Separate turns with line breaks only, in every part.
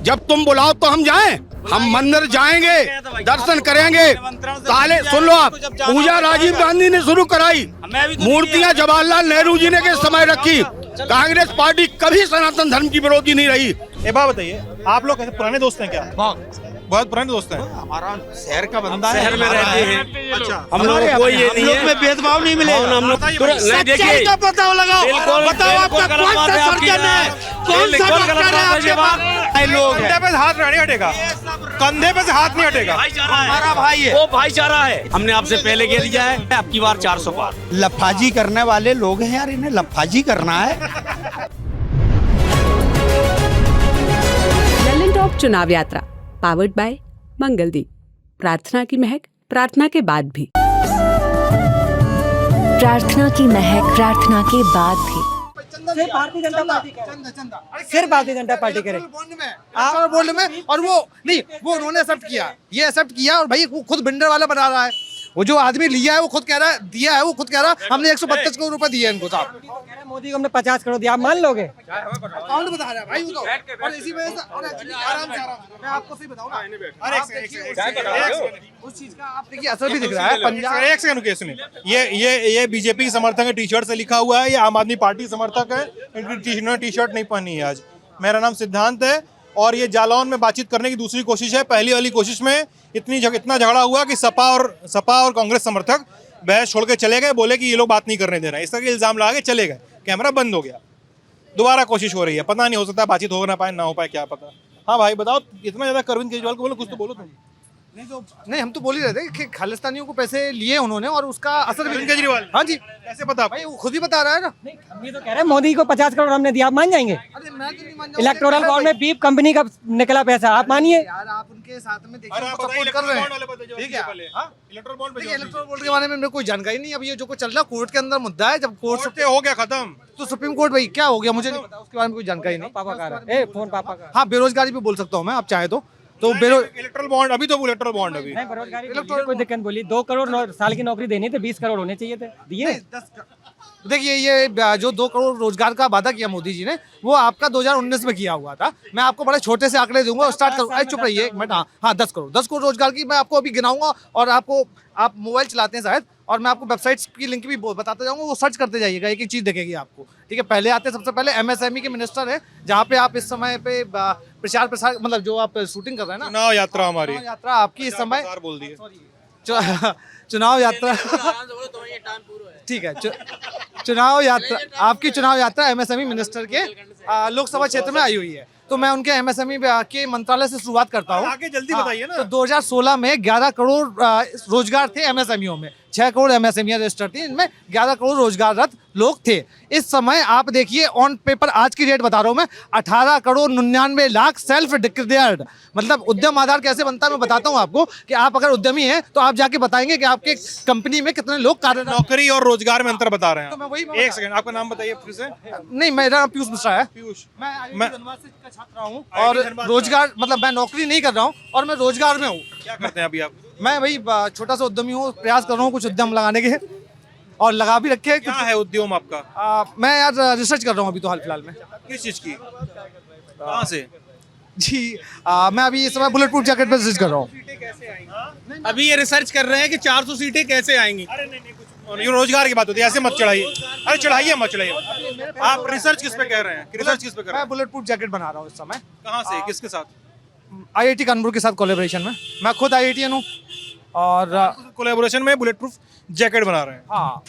जब तुम बुलाओ तो हम जाएं, हम मंदिर जाएंगे, दर्शन करेंगे। ताले सुन लो आप, पूजा राजीव गांधी ने शुरू कराई, मूर्तियां जवाहरलाल नेहरू जी ने के समय रखी। कांग्रेस पार्टी कभी सनातन धर्म की विरोधी नहीं रही।
एक बात बताइए, आप लोग कैसे पुराने दोस्त हैं क्या? बहुत पुराने दोस्त हैं।
हमारा शहर का बंदा है,
शहर में रहते हैं।
अच्छा,
हम लोग को ये नहीं है,
में भेदभाव नहीं मिलेगा।
हम लोग
सच्चाई का पता लगाओ, बताओ आपका कौन सा सर्जन है, कौन सा डॉक्टर है आपके पास? लोग
कंधे पे हाथ नहीं हटेगा, कंधे पे से हाथ नहीं हटेगा।
हमारा भाई है,
वो भाईचारा है। हमने आपसे पहले कह दिया है, अब की बार 400 पार।
लफाजी करने वाले लोग हैं यार, इन्हें लफाजी करना है।
ललन टॉप चुनाव यात्रा पावर्ड बाय मंगलदीप। प्रार्थना की महक प्रार्थना के बाद भी।
प्रार्थना की महक प्रार्थना के बाद भी।
सिर्फ भारतीय जनता पार्टी करे, सिर्फ भारतीय जनता पार्टी करे
बोर्ड में। और वो नहीं, वो उन्होंने एक्सेप्ट किया, ये एक्सेप्ट किया। और भाई वो खुद बिल्डर वाला बना रहा है। वो जो आदमी लिया है वो खुद कह रहा है, दिया है वो खुद कह रहा है हमने 132 करोड़ रुपए दिए इनको साहब।
मोदी को हमने 50 करोड़ दिया, आप मान लोगे?
अकाउंट बता रहा है भाई वो तो। और इसी वजह से और एक्चुअली आराम से मैं आपको सही बताऊं ना, उस चीज का आप देखिए असर भी दिख रहा है। पंजाब
एक सेकंड रुकिए, सुनिए। ये बीजेपी के समर्थक है, टी शर्ट से लिखा हुआ है। ये आम आदमी पार्टी समर्थक है, इनकी टी शर्ट नहीं पहनी है आज। मेरा नाम सिद्धांत है और ये जालौन में बातचीत करने की दूसरी कोशिश है। पहली वाली कोशिश में इतना झगड़ा हुआ कि सपा और कांग्रेस समर्थक बहस छोड़ के चले गए, बोले कि ये लोग बात नहीं करने दे रहे हैं। इस तरह के इल्जाम लगा के चले गए, कैमरा बंद हो गया। दोबारा कोशिश हो रही है, पता नहीं, हो सकता है बातचीत हो ना पाए, ना हो पाए, क्या पता। हाँ भाई बताओ, इतना ज्यादा अरविंद केजरीवाल को बोलो, कुछ तो बोलो तुम।
नहीं, हम तो बोल ही रहे थे कि खालिस्तानियों को पैसे लिए उन्होंने और उसका असर भी।
अरविंद केजरीवाल?
हाँ जी,
कैसे पता?
भाई वो खुद ही बता रहा है ना।
हम ये तो कह रहे हैं मोदी को 50 करोड़ हमने दिया, आप मान जाएंगे?
अरे मैं तो नहीं मान जाऊंगा।
इलेक्टोरल बॉन्ड में बीप कंपनी का निकला पैसा, आप मानिए?
यार आप उनके साथ में देखिए,
अरे आप
सपोर्ट
बताइए,
कर रहे
इलेक्ट्रल बॉन्ड वाले
हैं,
बताइए,
ठीक है?
पहले।
हाँ,
इलेक्ट्रल बॉन्ड पे
इलेक्ट्रल बोर्ड के बारे में मेरे को कोई जानकारी नहीं। अब ये जो कुछ चल रहा है कोर्ट के अंदर मुद्दा है, जब कोर्ट
से हो गया खत्म
तो सुप्रीम कोर्ट भाई क्या हो गया मुझे नहीं पता, उसके बारे में कोई जानकारी नहीं।
पापा का रहा है, फोन पापा का।
हाँ, बेरोजगारी पे बोल सकता हूँ मैं, आप चाहे तो
इलेक्ट्रल बॉन्ड अभी तो इलेक्ट्रल बॉन्ड अभी
नहीं, बेरोजगारी कोई दिक्कत बोली। 2 करोड़ साल की नौकरी देनी थी, 20 करोड़ होने चाहिए थे, दिए?
देखिए, ये जो 2 करोड़ रोजगार का वादा किया मोदी जी ने, वो आपका 2019 में किया हुआ था। मैं आपको बड़े छोटे से आंकड़े दूंगा और स्टार्ट करूँ। चुप रहिए एक मिनट। हाँ, 10 करोड़ रोजगार की मैं आपको अभी गिनाऊंगा। और आप मोबाइल चलाते हैं शायद, और मैं आपको वेबसाइट्स की लिंक भी बताते जाऊंगा, वो सर्च करते जाइएगा, एक एक चीज देखेगी आपको, ठीक है? पहले आते सबसे पहले MSME के मिनिस्टर है, जहाँ पे आप इस समय पे प्रचार प्रसार, मतलब जो आप शूटिंग कर रहे हैं ना,
चुनाव यात्रा हमारी,
चुनाव यात्रा आपकी इस समय
बोल दिए,
चुनाव यात्रा ठीक है, चुनाव यात्रा आपकी चुनाव यात्रा MSME मिनिस्टर के लोकसभा क्षेत्र में आई हुई है। तो मैं उनके MSME के मंत्रालय से शुरुआत करता हूँ।
आगे जल्दी बताइए ना।
तो 2016 में 11 करोड़ रोजगार थे MSMEओं में, 6 करोड़ MSME रजिस्टर थी, इनमें 11 करोड़ रोजगाररत लोग थे। इस समय आप देखिए ऑन पेपर, आज की डेट बता रहा हूँ मैं, 18 करोड़ 99 लाख सेल्फ डिक्लेयर्ड। मतलब उद्यम आधार कैसे बनता है मैं बताता हूँ आपको, कि आप अगर उद्यमी हैं तो आप जाके बताएंगे कि आपके कंपनी में कितने लोग कार्यरत।
नौकरी और रोजगार में अंतर बता रहे हैं।
तो मैं वही
एक सेकंड, आपका नाम बताइए फिर से।
नहीं, मेरा नाम पीयूष मिश्रा है।
पीयूष,
मैं
मैं
धनबाद से का छात्र हूँ और रोजगार, मतलब मैं नौकरी नहीं कर रहा हूँ और मैं रोजगार में हूँ।
क्या करते हैं अभी आप?
मैं वही छोटा सा उद्यमी हूँ, प्रयास कर रहा हूँ कुछ उद्यम लगाने के, और लगा भी रखे हैं।
क्या है उद्यम आपका?
मैं यार रिसर्च कर रहा हूँ अभी तो हाल फिलहाल में।
किस चीज की? कहाँ से?
जी मैं अभी इस समय बुलेट प्रूफ जैकेट पे रिसर्च कर रहा हूँ।
अभी ये रिसर्च कर रहे हैं कि 400 सीटें कैसे आएंगी।
अरे नहीं, ये रोजगार की बात होती है, ऐसे मत चढ़ाइए। अरे चढ़ाइए मत चढ़ाइए। आप रिसर्च किस पे कर रहे हैं? रिसर्च किस पे कर रहे
मैं
हैं?
बुलेट प्रूफ जैकेट बना रहा हूँ इस समय।
कहाँ से, किसके साथ?
IIT कानपुर के साथ कोलैबोरेशन में। मैं खुद IITian हूँ और
कोलैबोरेशन में बुलेट प्रूफ जैकेट बना रहे हैं।
हाँ,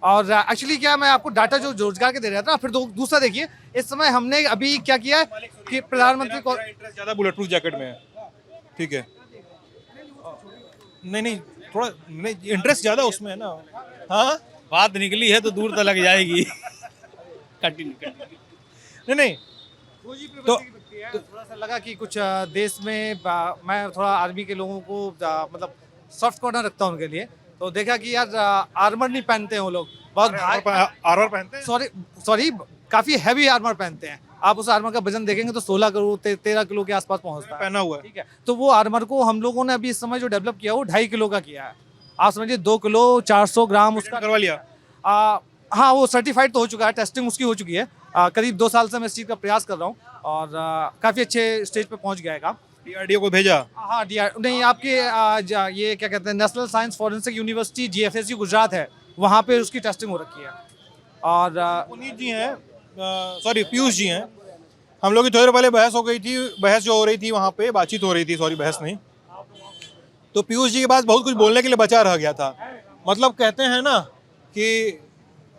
और एक्चुअली क्या, मैं आपको डाटा जो रोजगार के दे रहा था, फिर दूसरा देखिए इस समय हमने अभी क्या किया है कि प्रधानमंत्री को
इंटरेस्ट ज्यादा बुलेट प्रूफ जैकेट में है, ठीक है? नहीं, थोड़ा नहीं, इंटरेस्ट ज्यादा उसमें है ना। हाँ,
बात निकली है तो दूर तक लग जाएगी।
नहीं तो
थोड़ा सा लगा कि कुछ देश में मैं थोड़ा आर्मी के लोगों को मतलब सॉफ्ट कॉर्नर रखता हूँ उनके लिए। तो देखा कि यार आर्मर नहीं पहनते हैं वो लोग, बहुत
आर्मर पहनते हैं।
सॉरी काफी हैवी आर्मर पहनते हैं। आप उस आर्मर का वजन देखेंगे तो 16 करोड़ 13 किलो के आसपास पहुंचता है,
पहना हुआ है,
ठीक है? तो वो आर्मर को हम लोगों ने अभी इस समय जो डेवलप किया वो 2.5 किलो का किया है। आप समझिए 2 किलो 400 ग्राम उसका
करवा लिया।
हाँ, वो सर्टिफाइड तो हो चुका है, टेस्टिंग उसकी हो चुकी है। करीब 2 साल से मैं इस चीज़ का प्रयास कर रहा हूँ और काफ़ी अच्छे स्टेज पे पहुंच गया है काम।
DRDO को भेजा?
हाँ नहीं, आपके ये क्या कहते हैं, national science forensic university GFSU Gujarat है, वहाँ पे उसकी टेस्टिंग हो रखी है। और
पुनीत जी हैं, सॉरी पीयूष जी हैं, हम लोग की थोड़ी देर पहले बहस हो गई थी, बहस जो हो रही थी वहाँ पे बातचीत हो रही थी, सॉरी बहस नहीं, तो पीयूष जी के पास बहुत कुछ बोलने के लिए बचा रह गया था। मतलब कहते हैं ना कि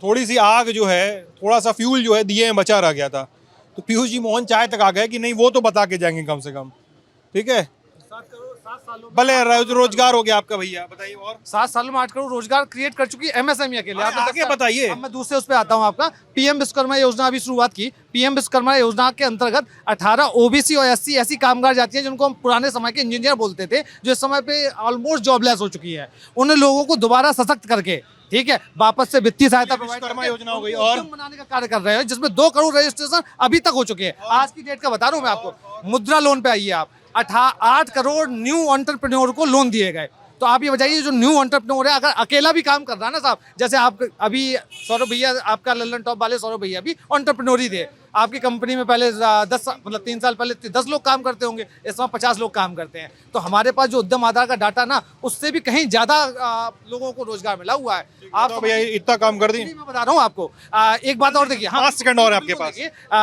थोड़ी सी आग जो है, थोड़ा सा फ्यूल जो है दिए में बचा रह गया था, तो पीयूष जी मोहन चाय तक आ गए कि नहीं वो तो बता के जाएंगे कम से कम, ठीक है।
7 सालों
भले रोजगार हो गया आपका, भैया बताइए। और
7 सालों में 8 करोड़ रोजगार क्रिएट कर चुकी है MSME अकेले। आप
आगे बताइए।
अब मैं दूसरे उस पे आता हूँ आपका। PM विश्वकर्मा योजना अभी शुरुआत की। PM विश्वकर्मा योजना के अंतर्गत 18 OBC और SC ऐसी कामगार जाती हैं जिनको हम पुराने समय के इंजीनियर बोलते थे, जो इस समय पे ऑलमोस्ट जॉबलेस हो चुकी है। उन लोगों को दोबारा सशक्त करके, ठीक है, वापस से वित्तीय सहायता
विश्वकर्मा योजना हो गई और
बनाने का कार्य कर रहे हैं, जिसमें 2 करोड़ रजिस्ट्रेशन अभी तक हो चुके हैं। आज की डेट का बता रहा हूँ मैं आपको। मुद्रा लोन पे आइए आप, 8 करोड़ न्यू एंटरप्रेन्योर को लोन दिए गए। तो आप ये बताइए, जो न्यू एंटरप्रेन्योर है, अगर अकेला भी काम कर रहा है ना साहब, जैसे आप अभी सौरभ भैया, आपका लल्लन टॉप वाले सौरभ भैया भी एंटरप्रेन्योर ही थे। आपकी कंपनी में पहले 3 साल पहले 10 लोग काम करते होंगे, इस समय 50 लोग काम करते हैं। तो हमारे पास जो उद्यम आधार का डाटा ना, उससे भी कहीं ज्यादा लोगों को रोजगार मिला हुआ है। आप
तो भैया इतना काम कर दी।
मैं बता रहा हूँ आपको। एक बात और देखिए,
5 सेकंड और है आपके पास।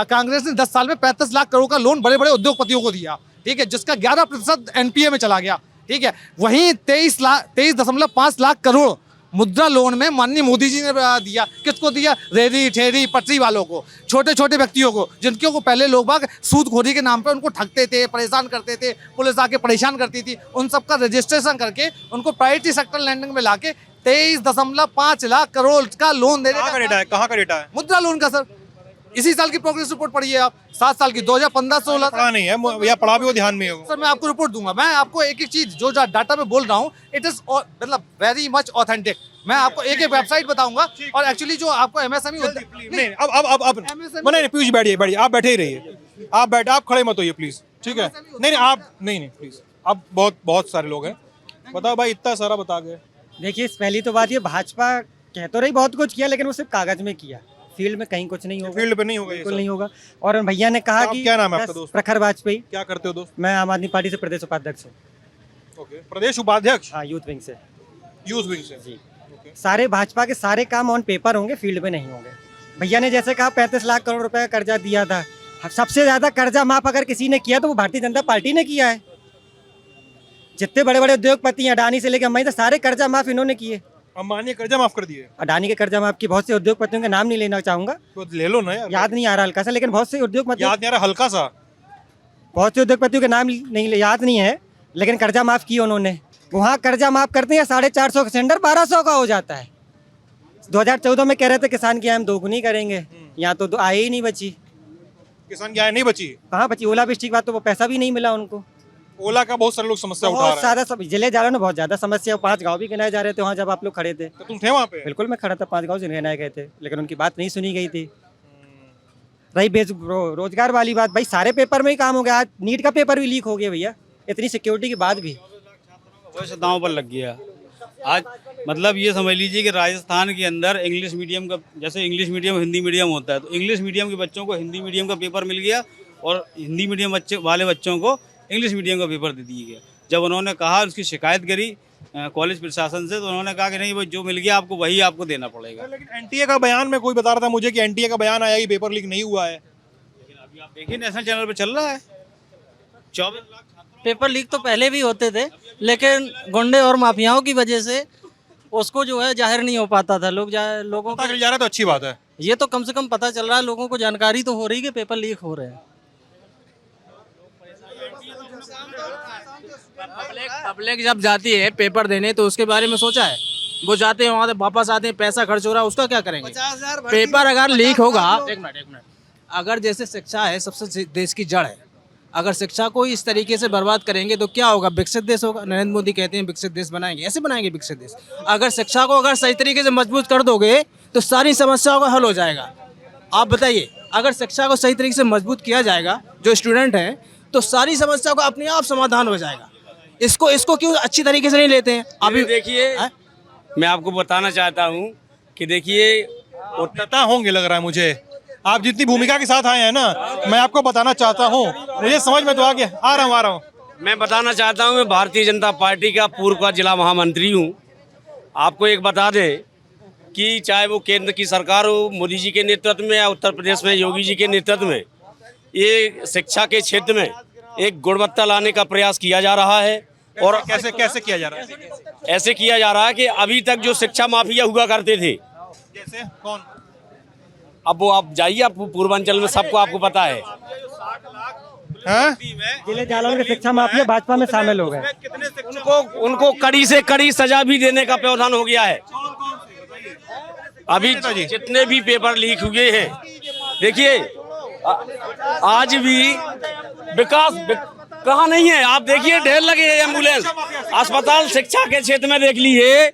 कांग्रेस ने 10 साल में 35 लाख करोड़ का लोन बड़े बड़े उद्योगपतियों को दिया, ठीक है, जिसका 11% NPA में चला गया, ठीक है। वहीं 23.5 लाख करोड़ मुद्रा लोन में माननीय मोदी जी ने दिया। किसको दिया? रेहड़ी ठेरी पटरी वालों को, छोटे छोटे व्यक्तियों को, जिनको को पहले लोग बाग सूदखोरी के नाम पे उनको ठगते थे, परेशान करते थे, पुलिस आके परेशान करती थी। उन सबका रजिस्ट्रेशन करके उनको प्रायोरिटी सेक्टर लैंडिंग में लाके 23.5 लाख करोड़ का लोन देने
कहाँ का डेटा है? कहाँ का डेटा है?
मुद्रा लोन का सर। इसी साल की प्रोग्रेस रिपोर्ट पढ़िए आप, 7 साल की, 2015-16।
पढ़ा नहीं है या पढ़ा भी वो ध्यान में होगा।
सर मैं आपको रिपोर्ट दूंगा। मैं आपको एक एक चीज जो डाटा में बोल रहा हूँ, इट इज मतलब वेरी मच ऑथेंटिक। मैं आपको एक एक वेबसाइट बताऊंगा, और एक्चुअली जो आपको MSME
नहीं अब नहीं, पीयूष बैठिए, आप बैठे ही रहिए, आप खड़े मत होइए प्लीज, ठीक है। नहीं आप नहीं प्लीज, अब बहुत सारे लोग हैं, बताओ भाई, इतना सारा बता गए।
देखिए, पहली तो बात ये, भाजपा कह तो रही बहुत कुछ किया, लेकिन वो सिर्फ कागज में किया, फील्ड में कहीं कुछ नहीं होगा।
फील्ड पे नहीं होगा,
बिल्कुल नहीं होगा। और भैया ने कहा कि
क्या नाम है आपका दोस्त?
प्रखर वाजपेयी।
क्या करते हो दोस्त?
मैं आम आदमी पार्टी से प्रदेश उपाध्यक्ष हूँ।
ओके, प्रदेश उपाध्यक्ष?
हाँ, यूथ विंग से।
यूथ विंग से
जी। सारे भाजपा के सारे काम ऑन पेपर होंगे, फील्ड में नहीं होंगे। भैया ने जैसे कहा 35 लाख करोड़ रुपए का कर्जा दिया था, सबसे ज्यादा कर्जा माफ अगर किसी ने किया तो वो भारतीय जनता पार्टी ने किया है। जितने बड़े बड़े उद्योगपति अडानी से लेकर अंबानी तक, सारे कर्जा माफ इन्होंने किए।
अंबानी ने कर्जा माफ कर दिए?
अडानी के कर्जा माफ की, बहुत से उद्योगपतियों के नाम नहीं लेना चाहूंगा,
तो ले लो ना यार,
याद नहीं आ रहा हल्का सा, लेकिन बहुत से उद्योगपति,
याद नहीं आ रहा हल्का सा,
बहुत से उद्योगपतियों के नाम नहीं याद नहीं है, लेकिन कर्जा माफ किया उन्होंने। वहाँ कर्जा माफ करते हैं 450 का सिलेंडर 1200 का हो जाता है। 2014 में कह रहे थे किसान की आय हम दोगुनी करेंगे, यहाँ तो आय ही नहीं बची।
किसान की आय नहीं बची?
कहाँ बची? ओलावृष्टि के बाद तो वो पैसा भी नहीं मिला उनको।
ओला का बहुत सारे लोग समस्या उठा रहे हैं।
बहुत ज्यादा जिले जा रहे हैं, बहुत ज्यादा समस्या। 5 गांव भी गिनाए जा रहे थे वहाँ जब आप लोग खड़े थे।
तो तुम थे वहाँ पे?
बिल्कुल मैं खड़ा था, 5 गांव गिनाए गए थे, लेकिन उनकी बात नहीं सुनी गई थी। रही रोजगार वाली बात, भाई सारे पेपर में ही काम हो गया। आज नीट का पेपर भी लीक हो गया भैया, इतनी सिक्योरिटी के बाद भी।
वैसे दांव पर लग गया आज। मतलब ये समझ लीजिए कि राजस्थान के अंदर इंग्लिश मीडियम का, जैसे इंग्लिश मीडियम हिंदी मीडियम होता है, तो इंग्लिश मीडियम के बच्चों को हिंदी मीडियम का पेपर मिल गया और हिंदी मीडियम वाले बच्चों को इंग्लिश मीडियम का पेपर दे दिया गया। जब उन्होंने कहा, उसकी शिकायत करी कॉलेज प्रशासन से, तो उन्होंने कहा कि नहीं भाई, जो मिल गया आपको वही आपको देना पड़ेगा।
लेकिन NTA का बयान में कोई बता रहा था मुझे कि NTA का बयान आया कि पेपर लीक नहीं हुआ है।
लेकिन अभी आप देखिए नेशनल चैनल पे चल रहा है 24 लाख
पेपर लीक तो पहले भी होते थे, लेकिन गुंडे और माफियाओं की वजह से उसको जो है जाहिर नहीं हो पाता था। लोगों
पता चल जा रहा है तो अच्छी बात है।
ये तो कम से कम पता चल रहा है, लोगों को जानकारी तो हो रही है कि पेपर लीक हो रहे हैं।
पब्लिक जब जाती है पेपर देने तो उसके बारे में सोचा है? वो जाते हैं वहाँ से वापस आते हैं, पैसा खर्च हो रहा है, उसका क्या करेंगे? पेपर अगर लीक होगा, एक मिनट, अगर जैसे शिक्षा है सबसे देश की जड़ है, अगर शिक्षा को इस तरीके से बर्बाद करेंगे तो क्या होगा? विकसित देश होगा? नरेंद्र मोदी कहते हैं विकसित देश बनाएंगे, ऐसे बनाएंगे विकसित देश? अगर शिक्षा को अगर सही तरीके से मजबूत कर दोगे तो सारी समस्याओं का हल हो जाएगा। आप बताइए, अगर शिक्षा को सही तरीके से मजबूत किया जाएगा, जो स्टूडेंट हैं, तो सारी समस्याओं का अपने आप समाधान हो जाएगा। इसको क्यों अच्छी तरीके से नहीं लेते हैं?
अभी देखिए, मैं आपको बताना चाहता हूँ कि देखिए,
पता होंगे लग रहा है मुझे, आप जितनी भूमिका के साथ आए हैं ना, मैं आपको बताना चाहता हूँ, मुझे समझ में तो आ गया, आ रहा हूँ।
मैं बताना चाहता हूँ, मैं भारतीय जनता पार्टी का पूर्व का जिला महामंत्री हूँ। आपको एक बता दें कि चाहे वो केंद्र की सरकार हो मोदी जी के नेतृत्व में या उत्तर प्रदेश में योगी जी के नेतृत्व में, ये शिक्षा के क्षेत्र में एक गुणवत्ता लाने का प्रयास किया जा रहा है। और
कैसे कैसे किया जा रहा है?
ऐसे किया जा रहा है कि अभी तक जो शिक्षा माफिया हुआ करते थे,
जैसे कौन?
अब वो आप जाइए, आप पूर्वांचल में सबको आपको पता है।
जिले जालौन के शिक्षा माफिया भाजपा में शामिल हो गए।
उनको कड़ी से कड़ी सजा भी देने का प्रावधान हो गया है। अभी जितने भी पेपर लीक हुए हैं, देखिए आज भी विकास कहाँ नहीं है। आप देखिए ढेर लगे हैं एम्बुलेंस, अस्पताल, शिक्षा के क्षेत्र में देख लीजिए,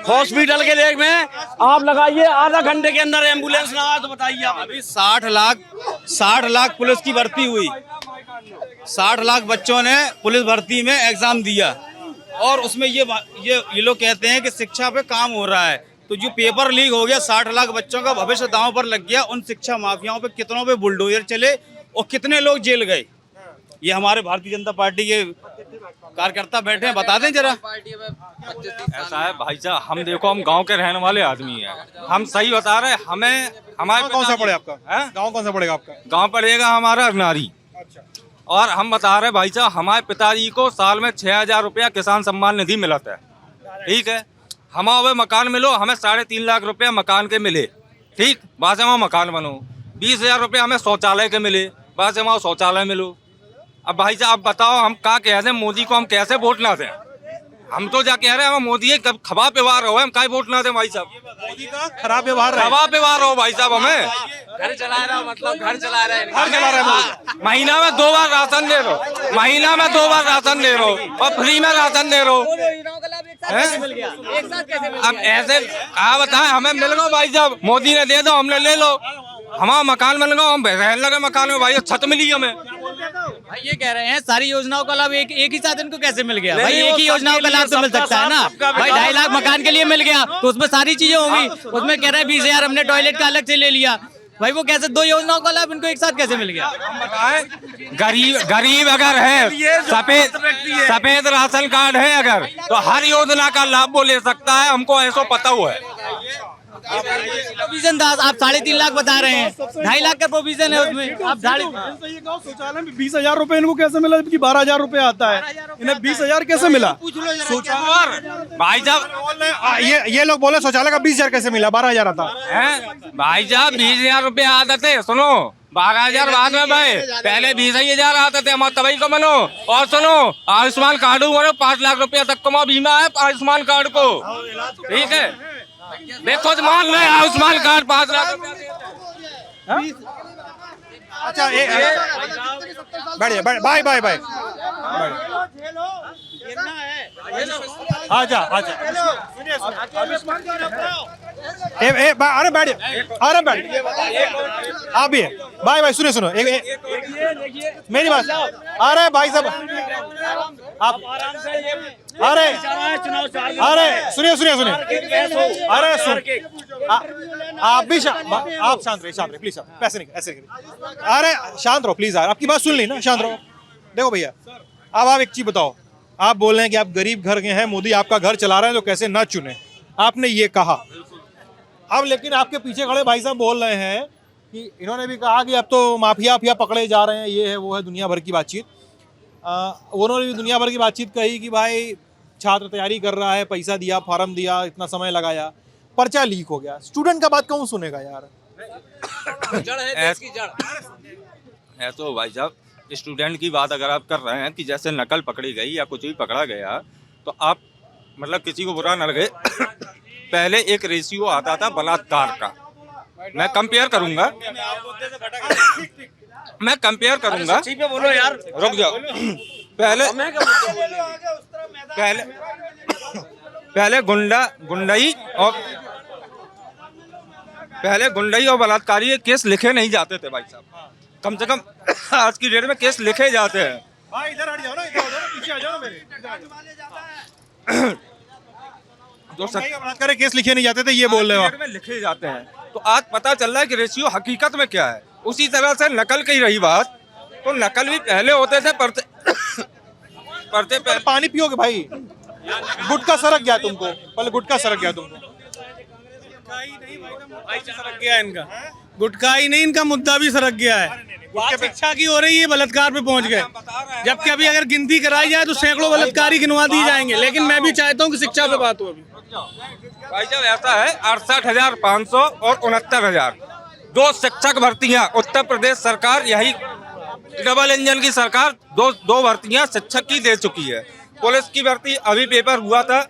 हॉस्पिटल के देख में आप लगाइए, आधा घंटे के अंदर एम्बुलेंस ना आए तो बताइए आप।
अभी 60 लाख पुलिस की भर्ती हुई, 60 लाख बच्चों ने पुलिस भर्ती में एग्जाम दिया, और उसमें ये लोग कहते हैं कि शिक्षा पे काम हो रहा है। तो जो पेपर लीक हो गया, 60 लाख बच्चों का भविष्य दांव पर लग गया। उन शिक्षा माफियाओं पे कितनों पे बुलडोजर चले और कितने लोग जेल गए, ये हमारे भारतीय जनता पार्टी के कार्यकर्ता बैठे हैं, बता दें जरा।
ऐसा है भाई साहब, हम देखो, हम गांव के रहने वाले आदमी हैं, हम सही बता रहे हैं। हमें हमारे
कौन सा पड़े आपका? गांव कौन सा पड़ेगा आपका?
गांव पड़ेगा हमारा अरनारी। और हम बता रहे हैं भाई साहब, हमारे पिताजी को साल में 6,000 रुपया किसान सम्मान निधि मिलता है, ठीक है। हमारे मकान मिलो, हमें 3.5 लाख रुपया मकान के मिले, ठीक, वहाँ से हमारा मकान बनो। 20,000 रुपया हमें शौचालय के मिले, वहाँ से हमारा शौचालय मिलो। अब भाई साहब आप बताओ, हम क्या कह दें मोदी को, हम कैसे वोट ना दें? हम तो जा कह रहे हैं, हम मोदी कब खराब व्यवहार हो, हम क्या वोट ना दें भाई साहब?
मोदी का खराब व्यवहार
हो भाई साहब। हमें
घर चला रहा, मतलब घर चला रहे
हैं। महीना में 2 बार राशन दे रहे हो, महीना में 2 बार राशन दे रहे हो, और फ्री में राशन दे रहे हो। अब ऐसे क्या बताएं, हमें मिल गो भाई साहब, मोदी ने दे दो, हमने ले लो, हमारा मकान मिल गो, हम रहने लगे मकान में भाई, छत मिली हमें।
भाई ये कह रहे हैं सारी योजनाओं का लाभ एक ही साथ इनको कैसे मिल गया? भाई एक ही योजनाओं का लाभ तो मिल सकता है ना भाई। 2.5 लाख मकान के लिए मिल गया तो उसमें सारी चीजें होंगी। उसमें कह रहे हैं 20,000 हमने टॉयलेट का अलग से ले लिया। भाई वो कैसे 2 योजनाओं का लाभ इनको एक साथ कैसे मिल गया?
गरीब अगर है, सफेद राशन कार्ड है अगर, तो हर योजना का लाभ वो ले सकता है, हमको ऐसा पता हुआ है।
प्रोविजन था, आप 3.5 लाख बता रहे हैं, 2.5 लाख का प्रोविजन है उसमें। आप
शौचालय में 20,000 रुपए इनको कैसे मिला, जबकि 12,000 रुपए आता है, इन्हें 20,000 कैसे मिला?
भाई साहब
ये लोग बोले शौचालय का 20,000 कैसे मिला, 12,000 आता
है। भाई साहब 20,000 रुपए आते थे, सुनो 12,000 बाद में भाई, पहले 20,000 आते थे, हमारे तभी को बनो। और सुनो आयुष्मान कार्ड बनो, 5 लाख रुपया तक का बीमा है आयुष्मान कार्ड को, ठीक है। देखो मान रहे आयुष्मान कार्ड 5 लाख।
अच्छा बढ़िया, बाय बाय बाय। आजा आजा, अरे बैठिए, अरे बैठिए, आप भी है। बाय बाय, सुनो मेरी बात। अरे भाई साहब आप, अरे सुनिए, अरे आप भी आप शांत रहिए प्लीज, पैसे नहीं ऐसे। अरे शांत रहो प्लीज, आपकी बात सुन ली ना, शांत रहो। देखो भैया, अब आप एक चीज बताओ, आप बोल रहे हैं कि आप गरीब घर के हैं, मोदी आपका घर चला रहे हैं, तो कैसे ना चुने, आपने ये कहा। अब लेकिन आपके पीछे खड़े भाई साहब बोल रहे हैं कि इन्होंने भी कहा कि अब तो माफिया पकड़े जा रहे हैं, ये है वो है, दुनिया भर की बातचीत। उन्होंने भी दुनिया भर की बातचीत कही कि भाई छात्र तैयारी कर रहा है, पैसा दिया, फॉर्म दिया, इतना समय लगाया, पर्चा लीक हो गया। स्टूडेंट का बात कौन सुनेगा यार?
है तो भाई साहब, स्टूडेंट की बात अगर आप कर रहे हैं कि जैसे नकल पकड़ी गई या कुछ भी पकड़ा गया, तो आप मतलब किसी को बुरा न लगे, पहले एक रेशियो आता था बलात्कार का, मैं कंपेयर करूंगा,
बोलो यार,
रुक जाओ। पहले गुंडाई और बलात्कारी के केस लिखे नहीं जाते थे भाई साहब, कम से कम आज की डेट में केस लिखे जाते हैं।
भाई इधर हट जाओ ना, पीछे आ जाओ मेरे।
जो
बलात्कार के केस लिखे नहीं जाते थे, ये बोल रहे हो आप?
में लिखे जाते हैं। तो आज पता चल रहा है कि रेशियो हकीकत में क्या है। उसी तरह से नकल की रही बात, तो नकल भी पहले होते थे, पढ़ते
पानी पियोगे भाई? गुटखा सरक गया तुमको, पहले गुटखा सरक गया तुमको।
सरक गया इनका, गुटखा ही नहीं, इनका मुद्दा भी सरक गया है। बात शिक्षा की हो रही है, बलात्कार पे पहुंच गए। जबकि अभी अगर गिनती कराई जाए तो सैकड़ों बलात्कारी गिनवा दिए जाएंगे, लेकिन मैं भी चाहता हूं कि शिक्षा पे बात हो। अभी
भाई साहब ऐसा है, 68,500 और 69,000 दो शिक्षक भर्तियां उत्तर प्रदेश सरकार, यही डबल इंजन की सरकार दो भर्तियां शिक्षक की दे चुकी है। पुलिस की भर्ती अभी पेपर हुआ था।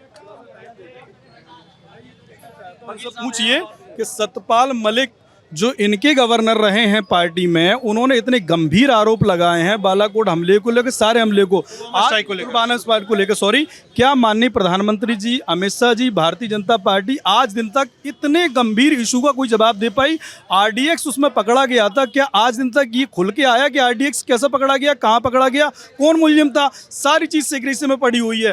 पूछिए कि सतपाल मलिक जो इनके गवर्नर रहे हैं पार्टी में, उन्होंने इतने गंभीर आरोप लगाए हैं बालाकोट हमले को लेकर, सारे हमले को, लेकर सॉरी। क्या माननीय प्रधानमंत्री जी, अमित शाह जी, भारतीय जनता पार्टी आज दिन तक इतने गंभीर इशू का कोई जवाब दे पाई? आरडीएक्स उसमें पकड़ा गया था, क्या आज दिन तक ये खुल के आया कि आरडीएक्स कैसे पकड़ा गया, कहाँ पकड़ा गया, कौन मुलजिम था? सारी चीज सीक्रेसी में पड़ी हुई है।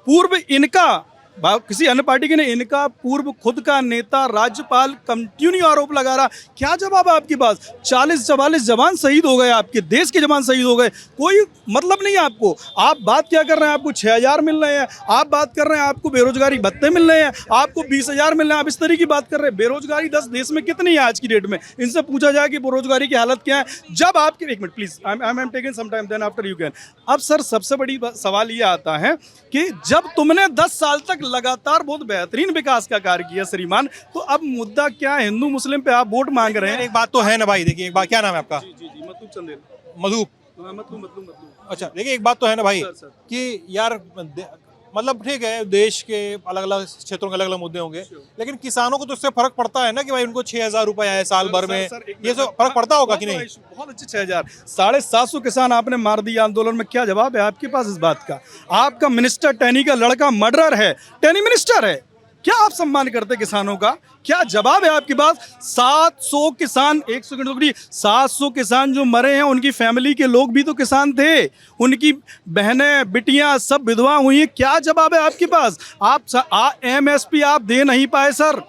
पूर्व इनका, किसी अन्य पार्टी के ने, इनका पूर्व खुद का नेता राज्यपाल कंटिन्यू आरोप लगा रहा। क्या जवाब है आपके पास? 40-44 जवान शहीद हो गए, आपके देश के जवान शहीद हो गए, कोई मतलब नहीं है आपको। आप बात क्या कर रहे हैं? आपको 6,000 मिल रहे हैं, आप बात कर रहे हैं आपको बेरोजगारी भत्ते मिल रहे हैं, आपको 20,000 मिल रहे हैं, आप इस तरह की बात कर रहे हैं। बेरोजगारी 10 देश में कितनी है आज की डेट में? इनसे पूछा जाए कि बेरोजगारी की हालत क्या है। जब आपके, एक minute please, I am taking some time, then after you can. अब सर सबसे बड़ी सवाल ये आता है कि जब तुमने 10 साल तक लगातार बहुत बेहतरीन विकास का कार्य किया श्रीमान, तो अब मुद्दा क्या है? हिंदू मुस्लिम पे आप वोट मांग रहे हैं।
एक बात तो है ना भाई, देखिए एक बात, क्या नाम है आपका?
जी, मधु चंदेल।
मधु। अच्छा देखिए, एक बात तो है ना भाई कि यार मतलब ठीक है, देश के अलग अलग क्षेत्रों के अलग अलग मुद्दे होंगे, लेकिन किसानों को तो उससे फर्क पड़ता है ना कि भाई उनको 6,000 रुपए आए साल भर में, ये तो फर्क पड़ता होगा कि नहीं?
बहुत अच्छे 6,000, 750 किसान आपने मार दिया आंदोलन में। क्या जवाब है आपके पास इस बात का? आपका मिनिस्टर टैनी का लड़का मर्डर है, टैनी मिनिस्टर है, क्या आप सम्मान करते किसानों का? क्या जवाब है आपके पास? 700 किसान, 700 किसान जो मरे हैं, उनकी फैमिली के लोग भी तो किसान थे, उनकी बहनें बिटियां सब विधवा हुई हैं। क्या जवाब है आपके पास? आप एमएसपी आप दे नहीं पाए सर,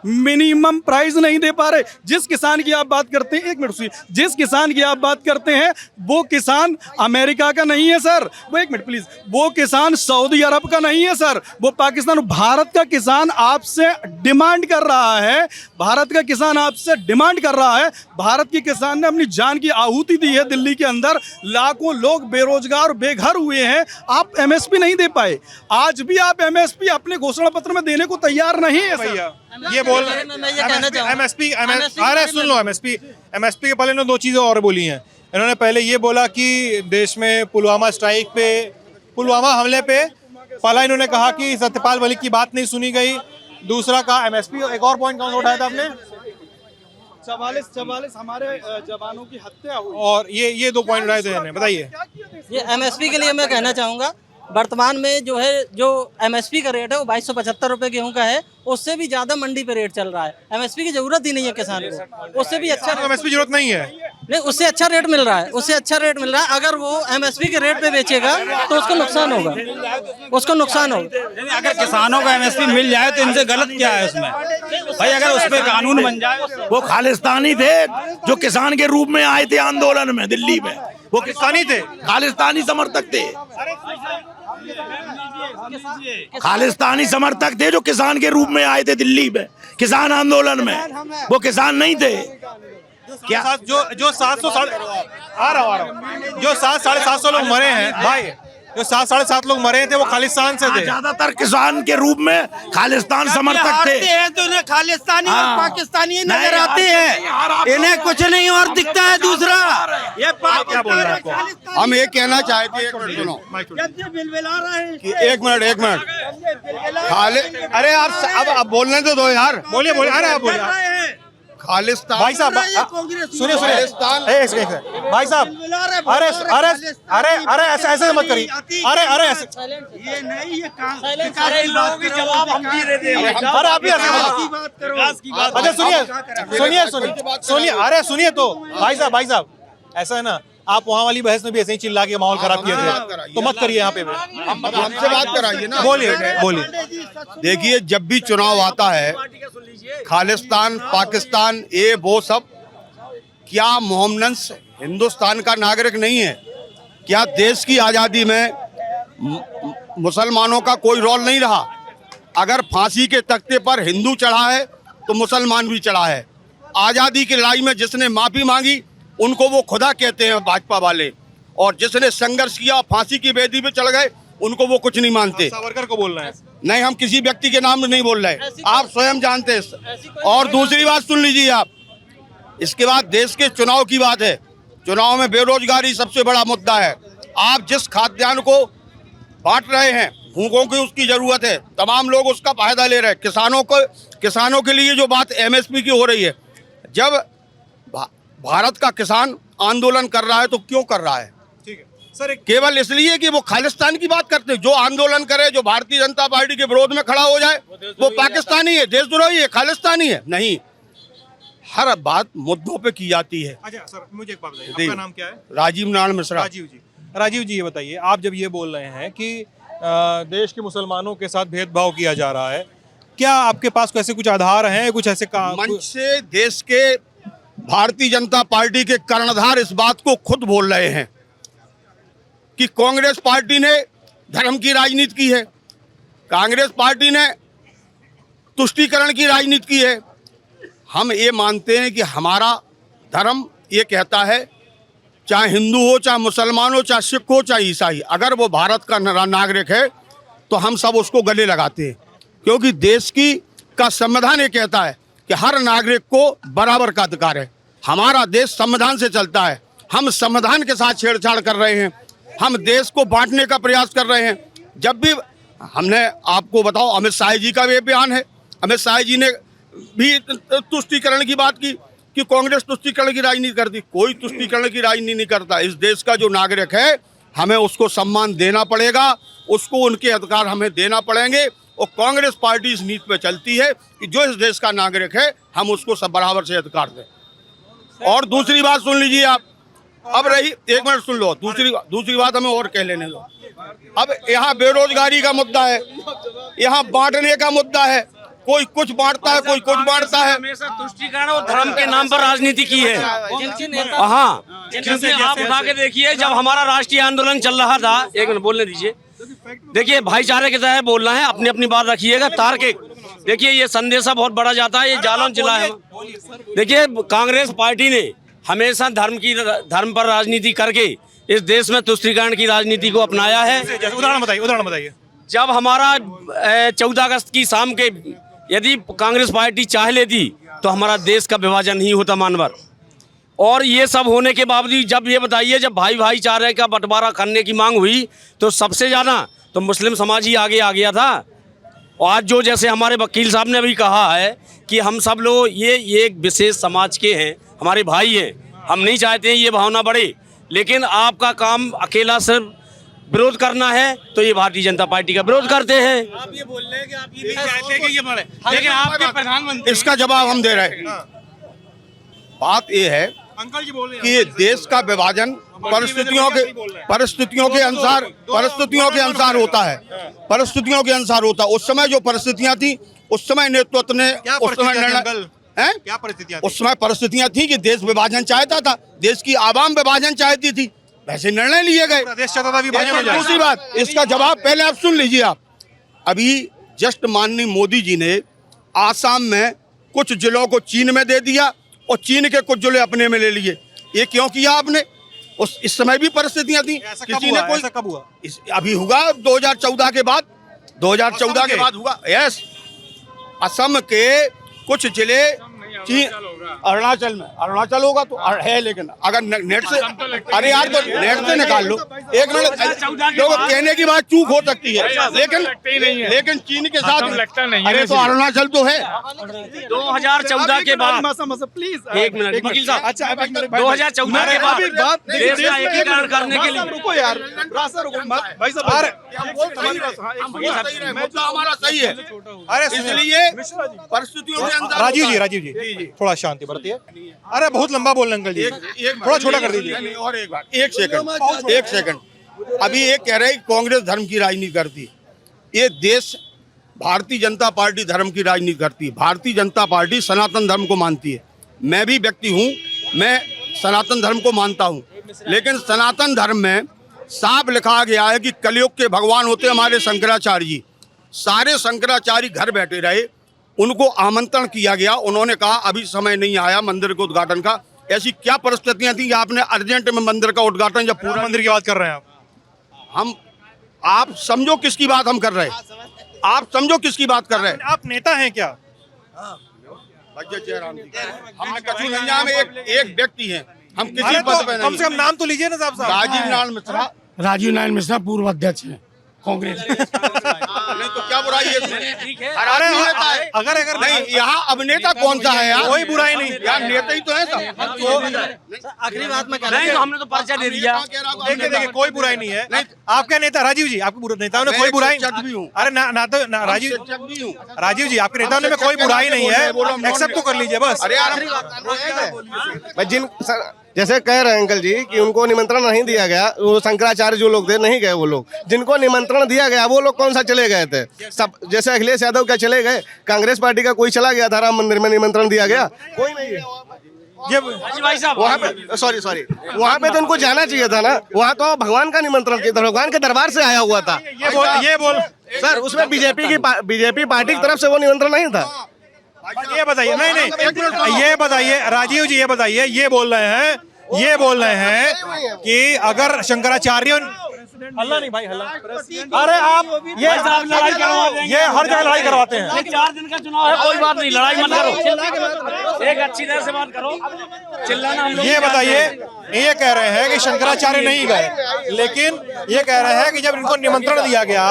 मिनिमम प्राइस नहीं दे पा रहे। जिस किसान की आप बात करते हैं, एक मिनट सुनिए, जिस किसान की आप बात करते हैं वो किसान अमेरिका का नहीं है सर, वो एक मिनट प्लीज, वो किसान सऊदी अरब का नहीं है सर, वो पाकिस्तान, भारत का किसान आपसे डिमांड कर रहा है, भारत का किसान आपसे डिमांड कर रहा है। भारत के किसान ने अपनी जान की आहुति दी है, दिल्ली के अंदर लाखों लोग बेरोजगार बेघर हुए हैं, आप एमएसपी नहीं दे पाए। आज भी आप एमएसपी अपने घोषणा पत्र में देने को तैयार नहीं है भैया।
ये बोल एमएसपी, अरे सुन लो, एमएसपी के पहले इन्होंने 2 चीज़ें और बोली हैं। इन्होंने पहले ये बोला कि देश में पुलवामा स्ट्राइक पे, पुलवामा हमले पे पहला इन्होंने कहा कि सत्यपाल मलिक की बात नहीं सुनी गई। दूसरा कहा एमएसपी। एक और पॉइंट कौन सा उठाया था आपने?
44 हमारे जवानों की हत्या हुई,
और ये 2 पॉइंट उठाए थे। बताइए।
ये एमएसपी के लिए मैं कहना चाहूँगा, वर्तमान में जो है, जो एमएसपी का रेट है वो 2275 रुपये गेहूं का है, उससे भी ज़्यादा मंडी पे रेट चल रहा है। एमएसपी की जरूरत ही नहीं है किसान को, उससे भी अच्छा
एमएसपी जरूरत नहीं है,
नहीं, उससे अच्छा रेट मिल रहा है, उससे अच्छा रेट मिल रहा है। अगर वो एमएसपी के रेट पे बेचेगा तो उसको नुकसान होगा, उसको नुकसान होगा।
अगर किसानों को एमएसपी मिल जाए तो इनसे गलत क्या है उसमें भाई? अगर उस पर कानून बन जाए।
वो खालिस्तानी थे जो किसान के रूप में आए थे आंदोलन में दिल्ली में, वो किसानी थे, खालिस्तानी समर्थक थे, खालिस्तानी समर्थक थे जो किसान के रूप में आए थे दिल्ली में किसान आंदोलन में, वो किसान नहीं थे।
क्या जो 700 आ रहा जो 700-750 लोग मरे हैं भाई, जो 7-7.5 लोग मरे थे वो खालिस्तान से थे।
ज्यादातर किसान के रूप में खालिस्तान समर्थक थे।
तो उन्हें खालिस्तानी और पाकिस्तानी नजर आते हैं, इन्हें कुछ नहीं और दिखता है। दूसरा ये
क्या बोल रहे हैं आपको?
हम ये कहना चाहते हैं, एक मिनट सुनो, एक मिनट अरे आप अब बोलने तो दो यार।
बोलिए अरे आप बोलिए।
खालिस्तान
भाई साहब सुनिए भाई साहब, अरे ऐसे मत करिए, अरे ऐसे
ये नहीं, ये काम
जवाब हम भी दे देंगे। अरे आप भी अच्छा सुनिए, अरे सुनिए तो भाई साहब ऐसा है ना आप वहाँ वाली बहस में भी ऐसे ही चिल्ला के माहौल खराब किए थे, तो मत करिए यहाँ पे भी।
हमसे बात कराइए ना।
बोलिए बोलिए।
देखिए, जब भी चुनाव आता है, खालिस्तान, पाकिस्तान, ये वो सब, क्या मोहम्मद हिंदुस्तान का नागरिक नहीं है? क्या देश की आज़ादी में मुसलमानों का कोई रोल नहीं रहा? अगर फांसी के तख्ते पर हिंदू चढ़ा है तो मुसलमान भी चढ़ा है। आज़ादी की लड़ाई में जिसने माफ़ी मांगी उनको वो खुदा कहते हैं भाजपा वाले, और जिसने संघर्ष किया फांसी की बेदी पे चढ़ गए उनको वो कुछ नहीं मानते।
सावरकर को बोलना है?
नहीं, हम किसी व्यक्ति के नाम नहीं बोल रहे, आप स्वयं जानते हैं। और दूसरी बात सुन लीजिए आप, इसके बाद देश के चुनाव की बात है। चुनाव में बेरोजगारी सबसे बड़ा मुद्दा है। आप जिस खाद्यान्न को बांट रहे हैं, भूखों की उसकी जरूरत है, तमाम लोग उसका फायदा ले रहे हैं। किसानों के लिए जो बात MSP की हो रही है, जब भारत का किसान आंदोलन कर रहा है तो क्यों कर रहा है?
ठीक है सर,
केवल इसलिए कि वो खालिस्तान की बात करते हैं। जो आंदोलन करे, जो भारतीय जनता पार्टी के विरोध में खड़ा हो जाए, वो पाकिस्तानी है, देशद्रोही है, खालिस्तानी है? नहीं, हर बात मुद्दों पे की जाती है।
अच्छा सर, मुझे एक बात बताइए, आपका नाम क्या है?
राजीव नारायण मिश्रा।
राजीव जी ये बताइए, आप जब ये बोल रहे हैं कि देश के मुसलमानों के साथ भेदभाव किया जा रहा है, क्या आपके पास ऐसे कुछ आधार हैं, कुछ ऐसे
मंच से देश के भारतीय जनता पार्टी के कर्णधार इस बात को खुद बोल रहे हैं कि कांग्रेस पार्टी ने धर्म की राजनीति की है, कांग्रेस पार्टी ने तुष्टीकरण की राजनीति की है। हम ये मानते हैं कि हमारा धर्म ये कहता है, चाहे हिंदू हो, चाहे मुसलमान हो, चाहे सिख हो, चाहे ईसाई, अगर वो भारत का नागरिक है तो हम सब उसको गले लगाते हैं, क्योंकि देश का संविधान ये कहता है कि हर नागरिक को बराबर का अधिकार है। हमारा देश संविधान से चलता है। हम संविधान के साथ छेड़छाड़ कर रहे हैं, हम देश को बांटने का प्रयास कर रहे हैं। जब भी हमने आपको बताओ, अमित शाह जी का भी बयान है, अमित शाह जी ने भी तुष्टीकरण की बात की कि कांग्रेस तुष्टीकरण की राजनीति करती। कोई तुष्टीकरण की राजनीति नहीं करता। इस देश का जो नागरिक है, हमें उसको सम्मान देना पड़ेगा, उसको उनके अधिकार हमें देना पड़ेंगे। और कांग्रेस पार्टी इस नीति पे चलती है कि जो इस देश का नागरिक है, हम उसको सब बराबर से अधिकार दें। और दूसरी बात सुन लीजिए आप, अब रही, एक मिनट सुन लो, दूसरी बात हमें और कह लेने दो। अब यहाँ बेरोजगारी का मुद्दा है, यहाँ बांटने का मुद्दा है, कोई कुछ बांटता है, कोई कुछ बांटता है।
हमेशा तुष्टीकरण और धर्म के नाम पर राजनीति की है। हाँ, क्योंकि आप उठा के देखिए, जब हमारा राष्ट्रीय आंदोलन चल रहा था, एक मिनट बोलने दीजिए, देखिए भाईचारे के तहत बोलना है, अपनी अपनी बात रखिएगा तार्किक। देखिए ये संदेशा बहुत बड़ा जाता है, ये जालौन जिला है। देखिए कांग्रेस पार्टी ने हमेशा धर्म पर राजनीति करके इस देश में तुष्टीकरण की राजनीति को अपनाया है।
उदाहरण बताइए।
जब हमारा 14 अगस्त की शाम के यदि कांग्रेस पार्टी चाह लेती तो हमारा देश का विभाजन नहीं होता मानवर। और ये सब होने के बावजूद जब ये बताइए, जब भाईचारे का बंटवारा करने की मांग हुई तो सबसे ज़्यादा तो मुस्लिम समाज ही आगे आ गया था। और आज जो जैसे हमारे वकील साहब ने भी कहा है कि हम सब लोग ये एक विशेष समाज के हैं, हमारे भाई हैं, हम नहीं चाहते हैं ये भावना बढ़े, लेकिन आपका काम अकेला सिर्फ विरोध करना है तो ये भारतीय जनता पार्टी का विरोध करते हैं।
आप ये बोल रहे हैं कि आप ये नहीं चाहते कि ये बढ़े, लेकिन आपके प्रधानमंत्री,
इसका जवाब हम दे रहे हैं। बात ये है
अंकल जी बोल रहे
कि ये देश का विभाजन परिस्थितियों के अनुसार होता है, परिस्थितियों के अनुसार होता है। उस समय जो परिस्थितियां थी, उस समय नेतृत्व ने उस समय परिस्थितियां थी कि देश विभाजन चाहता था, देश की आवाम विभाजन चाहती थी, वैसे निर्णय लिए गए। दूसरी बात, इसका जवाब पहले आप सुन लीजिए। आप अभी जस्ट माननीय मोदी जी ने आसाम में कुछ जिलों को चीन में दे दिया और चीन के कुछ जिले अपने में ले लिए। ये क्यों किया आपने? इस समय भी परिस्थितियां थी, किसी ने कोई
कब हुआ?
अभी हुआ 2014 के बाद, 2014 के बाद हुआ। यस, असम के कुछ जिले अरुणाचल होगा तो है, लेकिन अगर नेट से, अरे यार तो नेट से निकाल लो। एक मिनट, लोग कहने की बात चूक हो सकती है, लेकिन चीन के साथ अरे तो अरुणाचल तो है।
2014 के बाद, प्लीज एक मिनट वकील साहब, 2014 के बाद देश का एकीकरण करने के लिए,
रुको यार, भाई साहब हमारा सही है। अरे इसलिए परिस्थितियों के अंदर,
राजीव जी थोड़ा शांत शांति बरतिए। अरे बहुत लंबा बोल रहे अंकल जी, थोड़ा छोटा कर दीजिए।
और एक बात, एक सेकंड। अभी ये कह रहे हैं कि कांग्रेस धर्म की राजनीति करती है। ये देश भारतीय जनता पार्टी धर्म की राजनीति करती है। भारतीय जनता पार्टी सनातन धर्म को मानती है। मैं भी व्यक्ति हूँ, मैं सनातन धर्म को मानता हूँ, लेकिन सनातन धर्म में साफ लिखा गया है कि कलयुग के भगवान होते हमारे शंकराचार्य जी। सारे शंकराचार्य घर बैठे रहे, उनको आमंत्रण किया गया, उन्होंने कहा अभी समय नहीं आया मंदिर के उद्घाटन का। ऐसी क्या परिस्थितियां थी कि आपने अर्जेंट में मंदिर का उद्घाटन, जब पूरा
मंदिर की बात कर रहे हैं
आप समझो किसकी बात हम कर रहे हैं, आप समझो किसकी बात कर रहे हैं।
आप नेता हैं क्या?
हम कछु नंजा में एक व्यक्ति हैं, हम किसी पद पे नहीं।
कम से कम नाम तो लीजिए ना साहब।
राजीव नारायण मिश्रा
पूर्व अध्यक्ष है कांग्रेस।
नहीं तो क्या बुराई है इसमें?
अरे अगर
नहीं, यहाँ अब नेता कौन सा है यार?
कोई बुराई नहीं
यार, नेता ही तो है सब।
आखिरी बात में
नहीं तो हमने तो पर्चा दे दिया।
देखिए कोई बुराई नहीं है। आपका नेता राजीव जी, आपके पूरे नेताओं में कोई बुराई
भी हूँ।
अरे ना तो राजीव जी आपके नेताओं में कोई बुराई नहीं है, एक्सेप्ट तो कर लीजिए बस।
अरे यार,
जिन जैसे कह रहे हैं अंकल जी कि उनको निमंत्रण नहीं दिया गया, वो शंकराचार्य जो लोग थे नहीं गए। वो लोग जिनको निमंत्रण दिया गया वो लोग कौन सा चले गए थे? सब जैसे अखिलेश यादव क्या चले गए? कांग्रेस पार्टी का कोई चला गया था राम मंदिर में निमंत्रण दिया गया? कोई नहीं है। वहाँ पे सॉरी वहाँ पे तो उनको जाना चाहिए था ना। वहाँ तो भगवान का निमंत्रण किया था, भगवान के दरबार से आया हुआ था।
ये बोल
सर, उसमें बीजेपी पार्टी की तरफ से वो निमंत्रण नहीं था।
ये बताइए, नहीं ये बताइए राजीव जी, ये बताइए, ये बोल रहे हैं कि अगर शंकराचार्य हल्ला नहीं भाई, हल्ला। अरे आप ये हर जगह लड़ाई करवाते हैं।
4 दिन का चुनाव है, कोई बात नहीं, लड़ाई मत करो, एक अच्छी तरह से बात करो, चिल्लाना हम लोग।
ये बताइए, ये कह रहे हैं कि शंकराचार्य नहीं गए, लेकिन ये कह रहे हैं कि जब इनको निमंत्रण दिया गया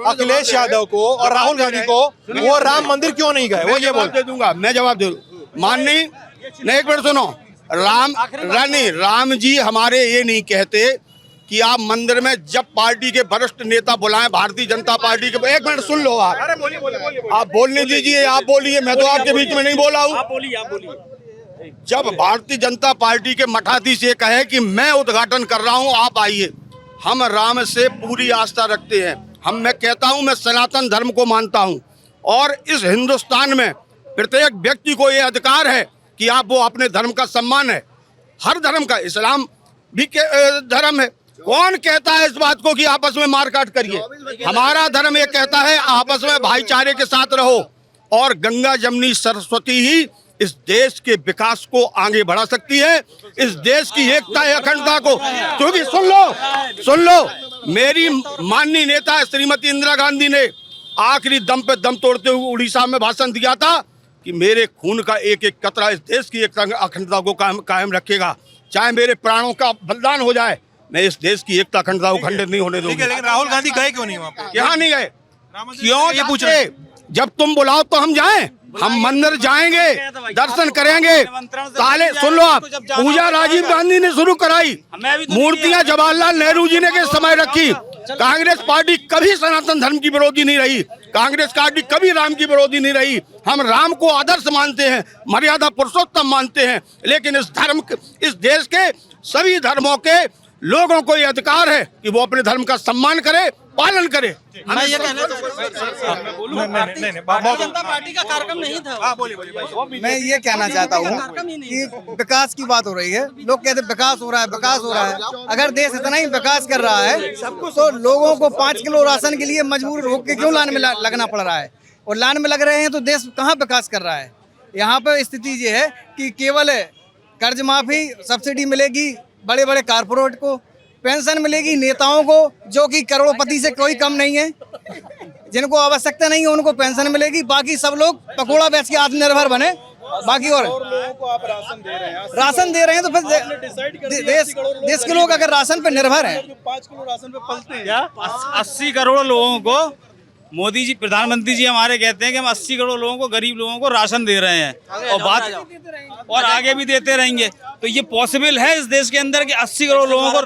अखिलेश यादव को और राहुल गांधी को, वो राम मंदिर क्यों नहीं गए? वो ये बोल
दे दूंगा, मैं जवाब दे दूंगा। माननी नहीं, एक मिनट सुनो। राम जी हमारे ये नहीं कहते कि आप मंदिर में जब पार्टी के वरिष्ठ नेता बुलाएं, भारतीय जनता पार्टी के। एक मिनट सुन लो आप। आप बोलने दीजिए, आप बोलिए, मैं तो आपके बीच में नहीं बोला हूँ।
आप बोलिए।
जब भारतीय जनता पार्टी के मठाधीश ये कहे कि मैं उद्घाटन कर रहा हूँ, आप आइए। हम राम से पूरी आस्था रखते हैं। मैं कहता हूँ, मैं सनातन धर्म को मानता हूँ, और इस हिंदुस्तान में प्रत्येक व्यक्ति को ये अधिकार है कि आप वो अपने धर्म का सम्मान है। हर धर्म का, इस्लाम भी धर्म है। कौन कहता है इस बात को कि आपस में मारकाट करिए? हमारा धर्म ये कहता है आपस में भाईचारे के साथ रहो, और गंगा जमुनी सरस्वती ही इस देश के विकास को आगे बढ़ा सकती है, इस देश की एकता अखंडता को। क्योंकि सुन लो, मेरी माननीय नेता श्रीमती इंदिरा गांधी ने आखिरी दम पे दम तोड़ते हुए उड़ीसा में भाषण दिया था कि मेरे खून का एक एक कतरा इस देश की एकता अखंडता को कायम रखेगा, चाहे मेरे प्राणों का बलिदान हो जाए, मैं इस देश की एकता अखंडता को खंडित नहीं होने दूंगा।
लेकिन राहुल गांधी गए क्यों नहीं वहाँ पे?
यहाँ नहीं गए क्यों? ये पूछ रहे, जब तुम बुलाओ तो हम जाएं, हम मंदिर जाएंगे, दर्शन करेंगे। ताले सुन लो आप, पूजा राजीव गांधी ने शुरू कराई, मूर्तियां जवाहरलाल नेहरू जी ने के समय रखी। कांग्रेस पार्टी कभी सनातन धर्म की विरोधी नहीं रही, कांग्रेस पार्टी कभी राम की विरोधी नहीं रही। हम राम को आदर्श मानते हैं, मर्यादा पुरुषोत्तम मानते हैं, लेकिन इस देश के सभी धर्मों के लोगों को ये अधिकार है कि वो अपने धर्म का सम्मान करे, पालन करे।
मैं ये कहना भारतीय जनता पार्टी का कार्यक्रम नहीं था।
मैं ये कहना चाहता हूँ कि विकास की बात हो रही है, लोग कहते हैं विकास हो रहा है। अगर देश इतना ही विकास कर रहा है तो लोगों को 5 किलो राशन के लिए मजबूर होकर क्यों लाइन में लगना पड़ रहा है? और लाइन में लग रहे हैं तो देश कहाँ विकास कर रहा है? यहाँ पर स्थिति ये है कि केवल कर्ज माफी, सब्सिडी मिलेगी बड़े बड़े कारपोरेट को, पेंशन मिलेगी नेताओं को जो कि करोड़पति से कोई कम नहीं है, जिनको आवश्यकता नहीं है उनको पेंशन मिलेगी, बाकी सब लोग पकोड़ा बेच के आत्मनिर्भर बने। बाकी और लोगों को आप राशन दे रहे हैं तो फिर देश के लोग अगर राशन पे निर्भर हैं,
5 किलो राशन पे पलते हैं।
80 करोड़ लोगों को मोदी जी, प्रधानमंत्री जी हमारे कहते हैं कि हम 80 करोड़ लोगों को, गरीब लोगों को राशन दे रहे हैं, और आगे भी देते रहेंगे। तो ये पॉसिबल है इस देश के अंदर कि 80 करोड़ लोगों को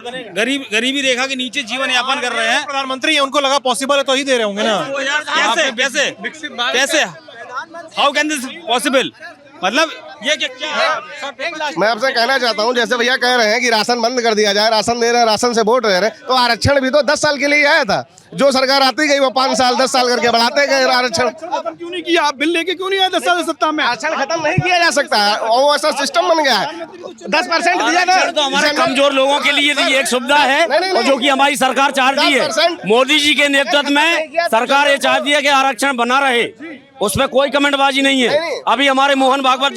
गरीबी रेखा के नीचे जीवन यापन कर रहे हैं?
प्रधानमंत्री है, उनको लगा पॉसिबल है तो ही दे रहे होंगे ना।
कैसे हाउ कैन दिस पॉसिबल?
मतलब ये क्या है?
मैं आपसे कहना चाहता हूँ, जैसे भैया कह रहे हैं कि राशन बंद कर दिया जाए, राशन दे रहे हैं, राशन से वोट दे रहे हैं, तो आरक्षण भी तो 10 साल के लिए आया था। जो सरकार आती गई वो 5 साल 10 साल करके बढ़ाते गए आरक्षण।
खत्म क्यों नहीं किया? आप बिल लेके क्यों नहीं आए 10 साल सत्ता में?
आरक्षण खत्म नहीं किया जा सकता है, और वो ऐसा सिस्टम बन गया है। 10% दिया ना,
तो हमारे कमजोर लोगों के लिए एक सुविधा है, और जो कि हमारी सरकार चाहती है। मोदी जी के नेतृत्व में सरकार ये चाहती है कि आरक्षण बना रहे, उसमें कोई कमेंटबाजी नहीं है। अभी हमारे मोहन भागवत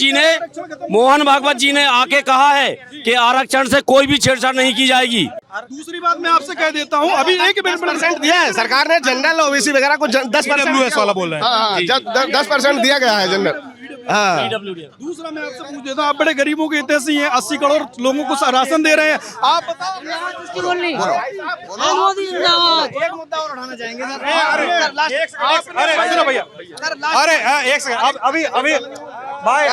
जी ने आके कहा है कि आरक्षण से कोई भी छेड़छाड़ नहीं की जाएगी।
दूसरी बात मैं आपसे कह देता हूँ, अभी 1%
दिया है सरकार ने, जनरल ओबीसी वगैरह को 10%
वाला बोल रहे हैं।
10% दिया गया है जनरल। हाँ,
दूसरा मैं आपसे पूछ देता हूँ, आप बड़े गरीबों के हितैषी हैं, 80 करोड़ लोगों को राशन दे रहे हैं, आप बताओ।
एक मुद्दा और उठाना चाहेंगे
अरे भैया, अरे एक सेकंड, अभी भाई,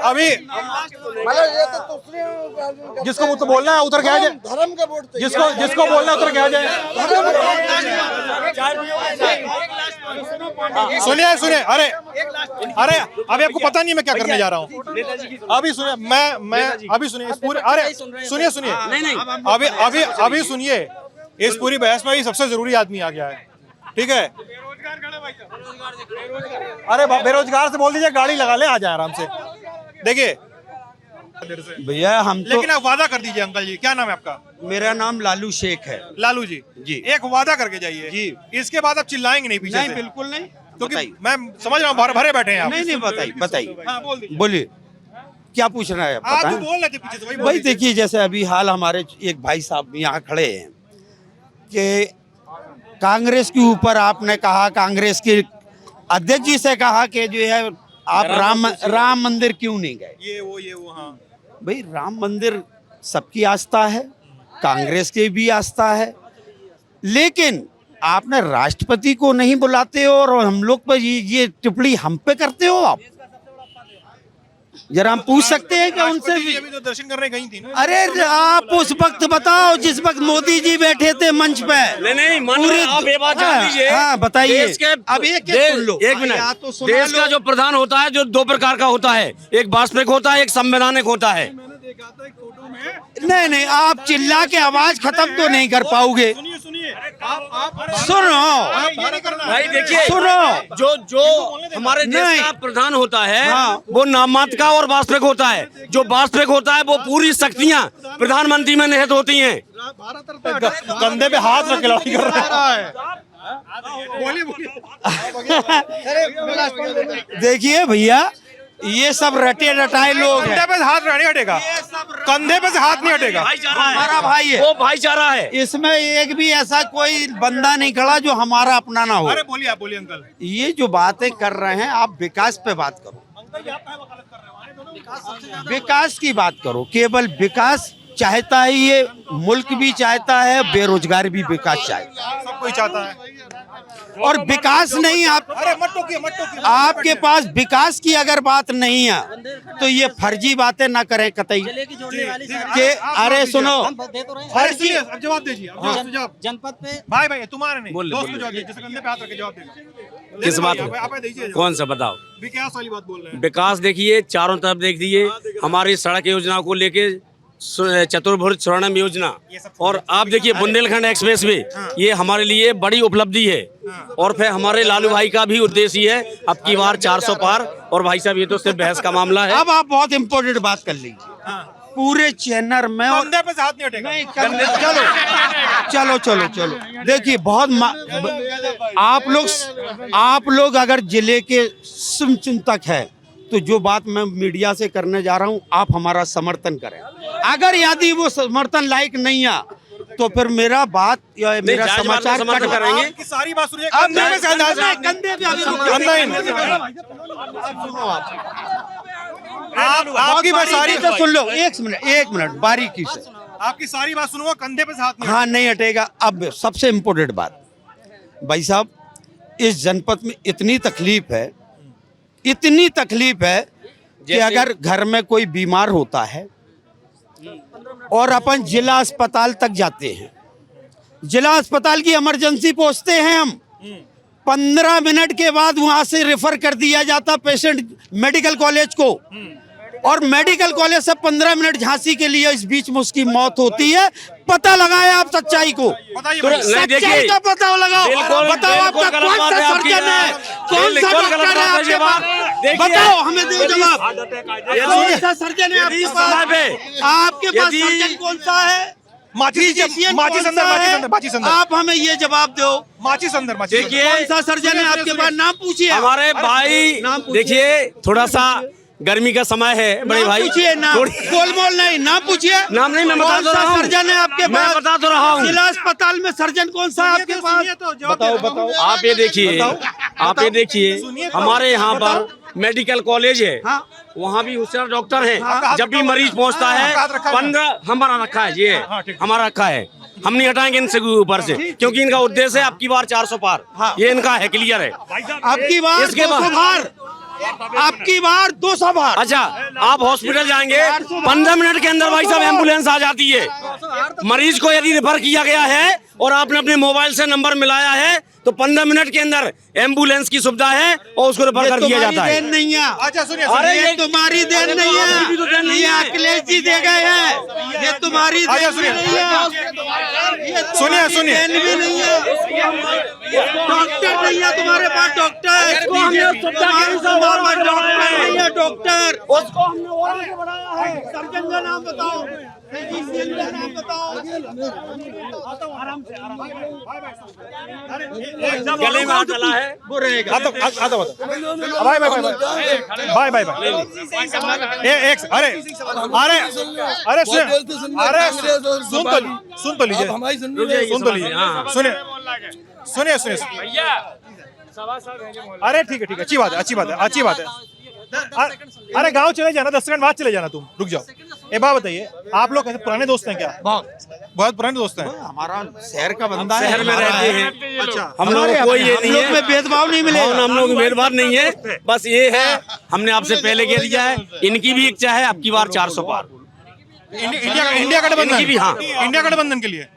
अभी जिसको तो बोलना है उधर क्या जाए,
धर्म का वोट,
जिसको बोलना है उधर क्या जाए। सुनिए, अरे अभी आपको पता नहीं मैं क्या करने जा रहा हूँ। अभी सुनिए, मैं अभी सुनिए इस पूरे, अरे सुनिए, अभी सुनिए, इस पूरी बहस में सबसे जरूरी आदमी आ गया है, ठीक है? अरे बेरोजगार से बोल दीजिए गाड़ी लगा ले, आ जाए आराम से। देखिए
भैया, हम तो,
लेकिन आप वादा कर दीजिए अंकल जी। क्या नाम है आपका?
मेरा नाम लालू शेख है।
लालू जी, एक वादा करके जाइए जी, इसके बाद आप चिल्लाएंगे नहीं पीछे
नहीं,
से।
बिल्कुल नहीं,
क्योंकि मैं समझ रहा हूँ भरे बैठे हैं आप।
नहीं, बताइए,
हाँ,
बोलिए क्या पूछना है?
आप तो बोल रहे थे पीछे से,
भाई देखिए, जैसे अभी हाल हमारे एक भाई साहब यहाँ खड़े हैं कि कांग्रेस के ऊपर आपने कहा, कांग्रेस के अध्यक्ष जी से कहा कि जो है आप राम मंदिर क्यों नहीं गए?
ये वो हाँ
भाई, राम मंदिर सबकी आस्था है, कांग्रेस की भी आस्था है, लेकिन आपने राष्ट्रपति को नहीं बुलाते हो और हम लोग पर ये टिप्पणी हम पे करते हो आप। जरा हम पूछ सकते हैं कि उनसे भी
तो दर्शन करने गई थी ना?
अरे आप उस वक्त बताओ जिस वक्त मोदी जी बैठे थे मंच पे।
नहीं, आप ये बात जान लीजिए।
हाँ, बताइए।
अब एक मिनट, देश का जो प्रधान होता है, जो 2 प्रकार का होता है, एक वास्तविक होता है, एक संवैधानिक होता है।
नहीं, आप चिल्ला के आवाज खत्म तो नहीं कर पाओगे। सुनो
भाई, देखिए,
सुनो,
जो हमारे देश का प्रधान होता है,
हाँ,
वो नाम मात्र का और वास्तविक होता है। जो वास्तविक होता है वो पूरी शक्तियां प्रधानमंत्री में निहित होती हैं।
कंधे पे हाथ रख के लड़ाई कर रहा है।
देखिए भैया, ये सब रटे रटाए लोग हैं।
कंधे पे हाथ नहीं हटेगा, कंधे पे से हाथ नहीं हटेगा।
हमारा भाई है,
वो भाईचारा है।
इसमें एक भी ऐसा कोई बंदा नहीं खड़ा जो हमारा अपना ना हो।
अरे बोलिए, आप बोलिए अंकल।
ये जो बातें कर रहे हैं, आप विकास पे बात करो, विकास की बात करो। केवल विकास चाहता है ये मुल्क, भी चाहता है, बेरोजगार भी विकास चाहता है,
सब कोई चाहता है।
और विकास नहीं, आप
अरे मत टोकिए।
आपके पास विकास की अगर बात नहीं है तो ये फर्जी बातें ना करें कतई कि अरे सुनो,
फर्जी। अब जवाब दीजिए,
जनपद पे
भाई तुम्हारे नहीं, दोस्त को जवाब दीजिए, जैसे कंधे पे हाथ रख के जवाब देगा।
किस बात में?
आप दीजिए,
कौन सा बताओ?
विकास वाली बात बोल रहे हैं।
विकास देखिए, चारों तरफ देख दीजिए, हमारी सड़क योजना को लेके चतुर्भुज स्वर्णिम योजना, और आप देखिए बुंदेलखंड एक्सप्रेस वे, ये हमारे लिए बड़ी उपलब्धि है। और फिर हमारे लालू भाई का भी उद्देश्य है अब की बार 400 पार। और भाई साहब, ये तो सिर्फ बहस का मामला है।
अब आप बहुत इम्पोर्टेंट बात कर लीजिए पूरे चैनल में। और
कंधे पे से हाथ नहीं हटेगा।
चलो देखिए, बहुत आप लोग अगर जिले के चिंतक है तो जो बात मैं मीडिया से करने जा रहा हूं, आप हमारा समर्थन करें। अगर यदि वो समर्थन लायक नहीं है तो फिर मेरा बात या मेरा समाचार कट
करेंगे। आपकी सारी बात सुनिए, कंधे पे से
कंधे पे
आपकी बात सारी
तो सुन लो, एक मिनट बारीकी से।
आपकी सारी बात सुनूंगा, कंधे पे से हाथ नहीं।
हाँ, नहीं हटेगा। अब सबसे इम्पोर्टेंट बात, भाई साहब, इस जनपद में इतनी तकलीफ है कि अगर घर में कोई बीमार होता है और अपन जिला अस्पताल तक जाते हैं, जिला अस्पताल की इमरजेंसी पहुंचते हैं हम, 15 मिनट के बाद वहां से रेफर कर दिया जाता पेशेंट मेडिकल कॉलेज को, और मेडिकल कॉलेज से 15 मिनट झांसी के लिए, इस बीच में उसकी मौत होती है। पता लगाए आप सच्चाई को, सच्चाई का पता लगाओ। बताओ आपका कौन सा सर्जन है, कौन सा डॉक्टर है आपके पास, बताओ हमें दो जवाब। कौन सा सर्जन है आपके पास, आपके पास सर्जन कौन सा है, आप हमें ये जवाब दो।
देखिए
कौन सा सर्जन है आपके पास, नाम पूछिए।
हमारे भाई देखिए थोड़ा सा गर्मी का समय है बड़े भाई,
पूछिए नाम, गोलमोल नहीं, नाम पूछिए।
नाम नहीं, मैं बता दो रहा हूँ।
सर्जन है आपके पास,
मैं बता तो रहा हूँ।
जिला अस्पताल में सर्जन कौन सा है आपके पास, बताओ।
आप ये देखिए, आप ये देखिए, हमारे यहाँ पर मेडिकल कॉलेज है, वहाँ भी होशियार डॉक्टर हैं। जब भी मरीज पहुँचता है 15 हमारा रखा है, ये हमारा रखा है, हम नहीं हटाएंगे इनसे ऊपर से, क्योंकि इनका उद्देश्य है आपकी बार 400 पार, ये इनका है, क्लियर है।
आपकी बार
इसके
200 बार, आपकी बार 200 बार।
अच्छा, आप हॉस्पिटल जाएंगे 15 मिनट के अंदर भाई साहब एम्बुलेंस आ जाती है। मरीज को यदि रेफर किया गया है और आपने अपने मोबाइल से नंबर मिलाया है तो 15 मिनट के अंदर एम्बुलेंस की सुविधा है और उसको रेफर कर दिया जाता है।
नहीं है,
अच्छा सुनिए,
अरे ये तुम्हारी देन नहीं है, ये अखिलेश जी दे गए हैं, ये तुम्हारी देन नहीं है।
सुनिए सुनिए,
देन भी नहीं है, डॉक्टर नहीं है तुम्हारे पास, डॉक्टर नहीं है, डॉक्टर उसको हमने और आगे बढ़ाया है। सर्जन का नाम बताओ, फिजिशियन का नाम बताओ।
गले में हाथ डाला है
वो रहेगा।
Bye bye bye bye bye. एक अरे अरे अरे सुन तो लीजिए, सुनिए सुनिए। अरे ठीक है, अच्छी बात है, अच्छी बात है। अरे गांव चले जाना, 10 सेकंड बाद चले जाना, तुम रुक जाओ। एक बात बताइए, आप लोग कैसे पुराने दोस्त हैं क्या? बहुत पुराने दोस्त हैं।
हमारा शहर का बंदा है,
शहर में रहते हैं।
अच्छा,
हम लोग कोई ये नहीं है,
भेदभाव नहीं मिलेगा,
हम लोग भेदभाव नहीं है। बस ये है, हमने आपसे पहले कह दिया है, इनकी भी इच्छा है आपकी बार 400 पार।
इंडिया गठबंधन
भी, हाँ,
इंडिया गठबंधन के लिए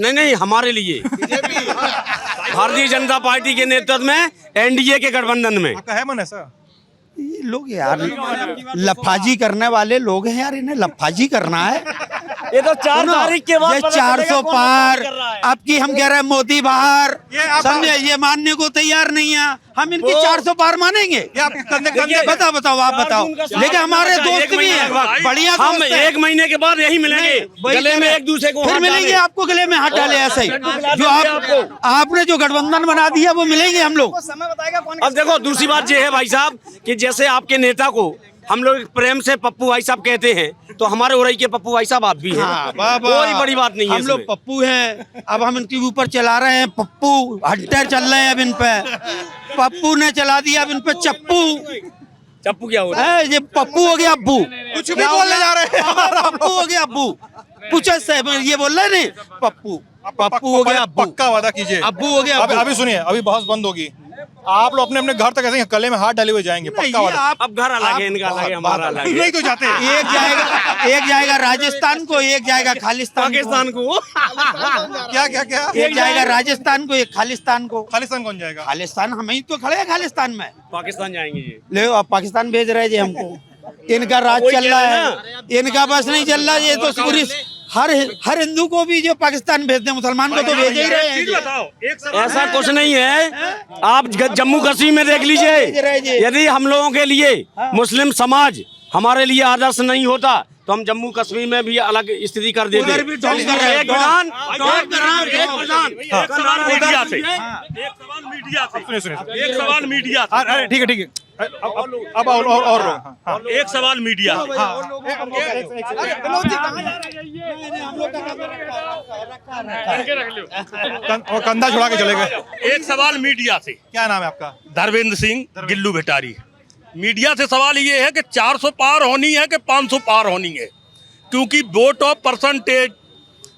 नहीं हमारे लिए भारतीय जनता पार्टी के नेतृत्व में एनडीए के गठबंधन में।
है मन ऐसा?
ये लोग यार लफाजी करने वाले लोग हैं यार, इन्हें लफाजी करना है।
ये तो 4 तारीख के बाद
400 पार, अब की हम कह रहे हैं मोदी बाहर, समझे, ये मानने को तैयार नहीं है। हम इनकी 400 पार मानेंगे? बताओ आप बताओ। लेकिन हमारे दोस्त भी हैं, बढ़िया दोस्त
हम
हैं।
1 महीने के बाद यही मिलेंगे, गले में एक दूसरे को
फिर मिलेंगे, आपको गले में हाथ डाले ऐसे ही, जो आपने जो गठबंधन बना दिया वो मिलेंगे हम लोग।
अब देखो दूसरी बात ये है भाई साहब कि जैसे आपके नेता को हम लोग प्रेम से पप्पू भाई साहब कहते हैं, तो हमारे उरई के पप्पू भाई साहब आप भी हैं। कोई बड़ी बात नहीं है,
हम लोग पप्पू हैं। अब हम इनके ऊपर चला रहे हैं पप्पू, हट्टर चल रहे हैं अब इन पे। पप्पू ने चला दिया अब इन पे चप्पू।
चप्पू क्या हो रहा है?
ये पप्पू हो गया अब्बू,
कुछ भी बोलने जा रहे हैं।
पप्पू हो गया अब्बू, पूछो से ये बोल रहे नहीं, पप्पू हो गया अब्बू।
पक्का वादा कीजिए,
अब्बू हो गया।
अभी सुनिए, अभी बहस बंद होगी, आप लोग अपने अपने घर तक ऐसे गले में हाथ डाले हुए जाएंगे, पक्का वादा।
अब घर अलग है, इनका अलग है, हमारा अलग है।
नहीं तो जाते,
एक जाएगा राजस्थान को, एक जाएगा खालिस्तान
पाकिस्तान को।
क्या क्या क्या?
एक जाएगा राजस्थान को, एक खालिस्तान को।
खालिस्तान कौन जाएगा?
खालिस्तान हम ही तो खड़े हैं खालिस्तान में।
पाकिस्तान जाएंगे जी।
ले अब पाकिस्तान भेज रहे जी हमको, इनका राज चल रहा है, इनका बस नहीं चल रहा। ये तो पूरी हर हिंदू को भी जो पाकिस्तान भेजते हैं, मुसलमान को तो भेज ही रहे हैं।
ऐसा कुछ नहीं है, आप जम्मू कश्मीर में देख लीजिए, यदि हम लोगों के लिए मुस्लिम समाज हमारे लिए आदर्श नहीं होता तो हम जम्मू कश्मीर में भी अलग स्थिति कर देते।
एक सवाल मीडिया। अरे ठीक है, अब और
एक सवाल मीडिया।
और कंधा छुड़ा के चले गए।
एक सवाल मीडिया से।
क्या नाम है आपका?
धर्मेंद्र सिंह गिल्लू भटारी। मीडिया से सवाल ये है कि 400 पार होनी है कि 500 पार होनी है, क्योंकि वोट ऑफ परसेंटेज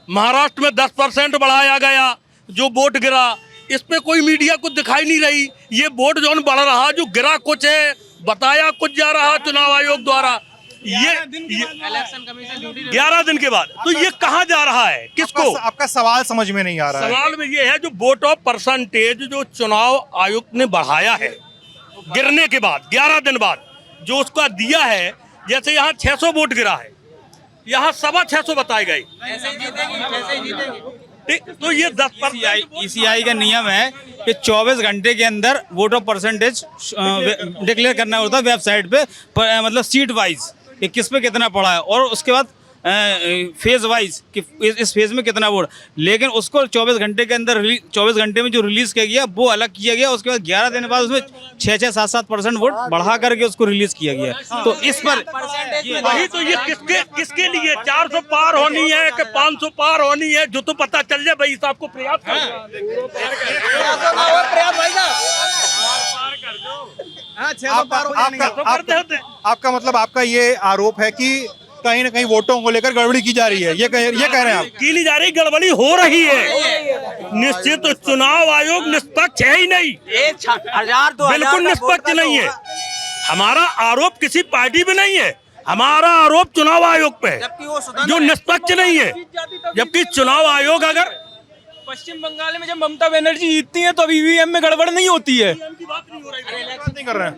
महाराष्ट्र में 10% बढ़ाया गया, जो वोट गिरा इस पे कोई मीडिया कुछ दिखाई नहीं रही। ये वोट जो बढ़ रहा, जो गिरा कुछ है, बताया कुछ जा रहा चुनाव आयोग द्वारा, ये
इलेक्शन कमीशन
11 दिन के बाद, तो ये कहाँ जा रहा है, किसको?
आपका सवाल समझ में नहीं आ रहा है।
सवाल में ये है जो वोट ऑफ परसेंटेज जो चुनाव आयोग ने बढ़ाया है गिरने के बाद 11 दिन बाद जो उसका दिया है, जैसे यहाँ 600 वोट गिरा है, यहाँ 650 बताए गए, तो ये 10%
ECI का नियम है कि 24 घंटे के अंदर वोट ऑफ परसेंटेज डिक्लेयर करना होता है वेबसाइट पे, मतलब सीट वाइज कि किस पे कितना पड़ा है, और उसके बाद फेज वाइज कि इस फेज में कितना वोट, लेकिन उसको 24 घंटे के अंदर 24 घंटे में जो रिलीज किया गया वो अलग किया गया। उसके बाद 11 दिन बाद उसमें 6-6, 7-7% वोट बढ़ा करके उसको रिलीज किया गया। तो इस पर
वही तो ये किसके लिए 400 पार होनी है कि 500 पार होनी है, जो तो पता चल जाए भाई साहब को प्रयास
आपका मतलब आपका ये आरोप है कि कहीं ना कहीं वोटों को लेकर गड़बड़ी की जा रही है, ये कह रहे हैं आप?
की नहीं जा रही, गड़बड़ी हो रही है। निश्चित चुनाव आयोग निष्पक्ष है ही नहीं, बिल्कुल निष्पक्ष नहीं है। हमारा आरोप किसी पार्टी पे नहीं है, हमारा आरोप चुनाव आयोग पे है जो निष्पक्ष नहीं है। जबकि चुनाव आयोग अगर
पश्चिम बंगाल में जब ममता बनर्जी जीतती है तो ईवीएम में गड़बड़ नहीं होती है,
नहीं कर रहे हैं,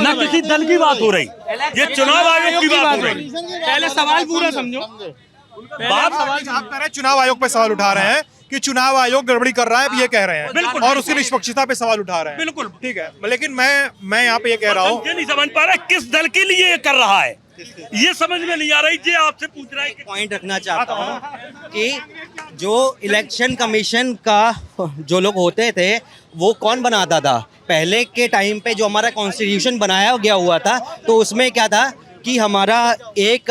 ना किसी दल की बात हो रही, ये चुनाव आयोग की बात हो रही।
पहले सवाल पूरा समझो।
बात आप कह रहे हैं चुनाव आयोग पे सवाल उठा रहे हैं कि चुनाव आयोग गड़बड़ी कर रहा है, ये कह रहे हैं
बिल्कुल,
और उसकी निष्पक्षता पे सवाल उठा रहे हैं।
बिल्कुल
ठीक है, लेकिन मैं यहाँ पे ये कह रहा हूँ,
ये नहीं समझ पा रहा किस दल के लिए ये कर रहा है, ये समझ में नहीं आ रही। ये आपसे पूछ रहा है कि
पॉइंट रखना चाहता हूँ कि जो इलेक्शन कमीशन का जो लोग होते थे वो कौन बनाता था? पहले के टाइम पे जो हमारा कॉन्स्टिट्यूशन बनाया गया हुआ था तो उसमें क्या था कि हमारा एक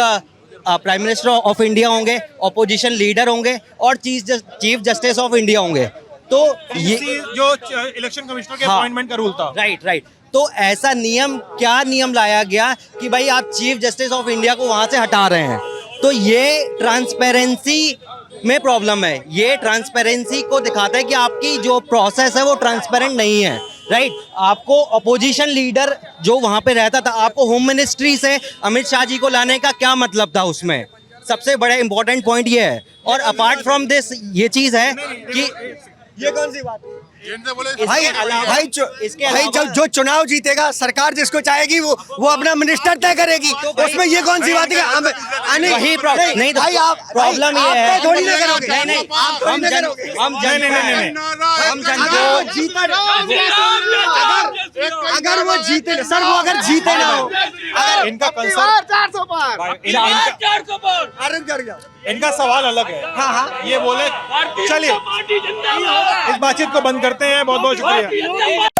प्राइम मिनिस्टर ऑफ इंडिया होंगे, ऑपोजिशन लीडर होंगे और चीफ जस्टिस ऑफ इंडिया होंगे। तो ये
जो इलेक्शन कमिश्नर के अपॉइंटमेंट का रूल था,
राइट। तो ऐसा क्या नियम लाया गया कि भाई आप चीफ जस्टिस ऑफ इंडिया को वहां से हटा रहे हैं? तो ये ट्रांसपेरेंसी में प्रॉब्लम है, ये ट्रांसपेरेंसी को दिखाता है कि आपकी जो प्रोसेस है वो ट्रांसपेरेंट नहीं है। राइट, आपको अपोजिशन लीडर जो वहां पे रहता था, आपको होम मिनिस्ट्री से अमित शाह जी को लाने का क्या मतलब था? उसमें सबसे बड़ा इंपॉर्टेंट पॉइंट ये है। और अपार्ट फ्रॉम दिस ये चीज है कि
ये कौन सी बात है? भाई जो चुनाव जीतेगा सरकार जिसको चाहेगी वो अपना मिनिस्टर तय करेगी, तो उसमें ये कौन सी बात है?
वही प्रॉब्लम नहीं भाई, आप प्रॉब्लम ये है
थोड़ी ना करोगे।
नहीं
अगर वो जीते सर, वो अगर जीते ना हो,
इनका कंसर्न
400 पार,
इनका सवाल अलग है।
हाँ,
ये बोले चलिए इस बातचीत को बंद करते हैं। बहुत बहुत शुक्रिया।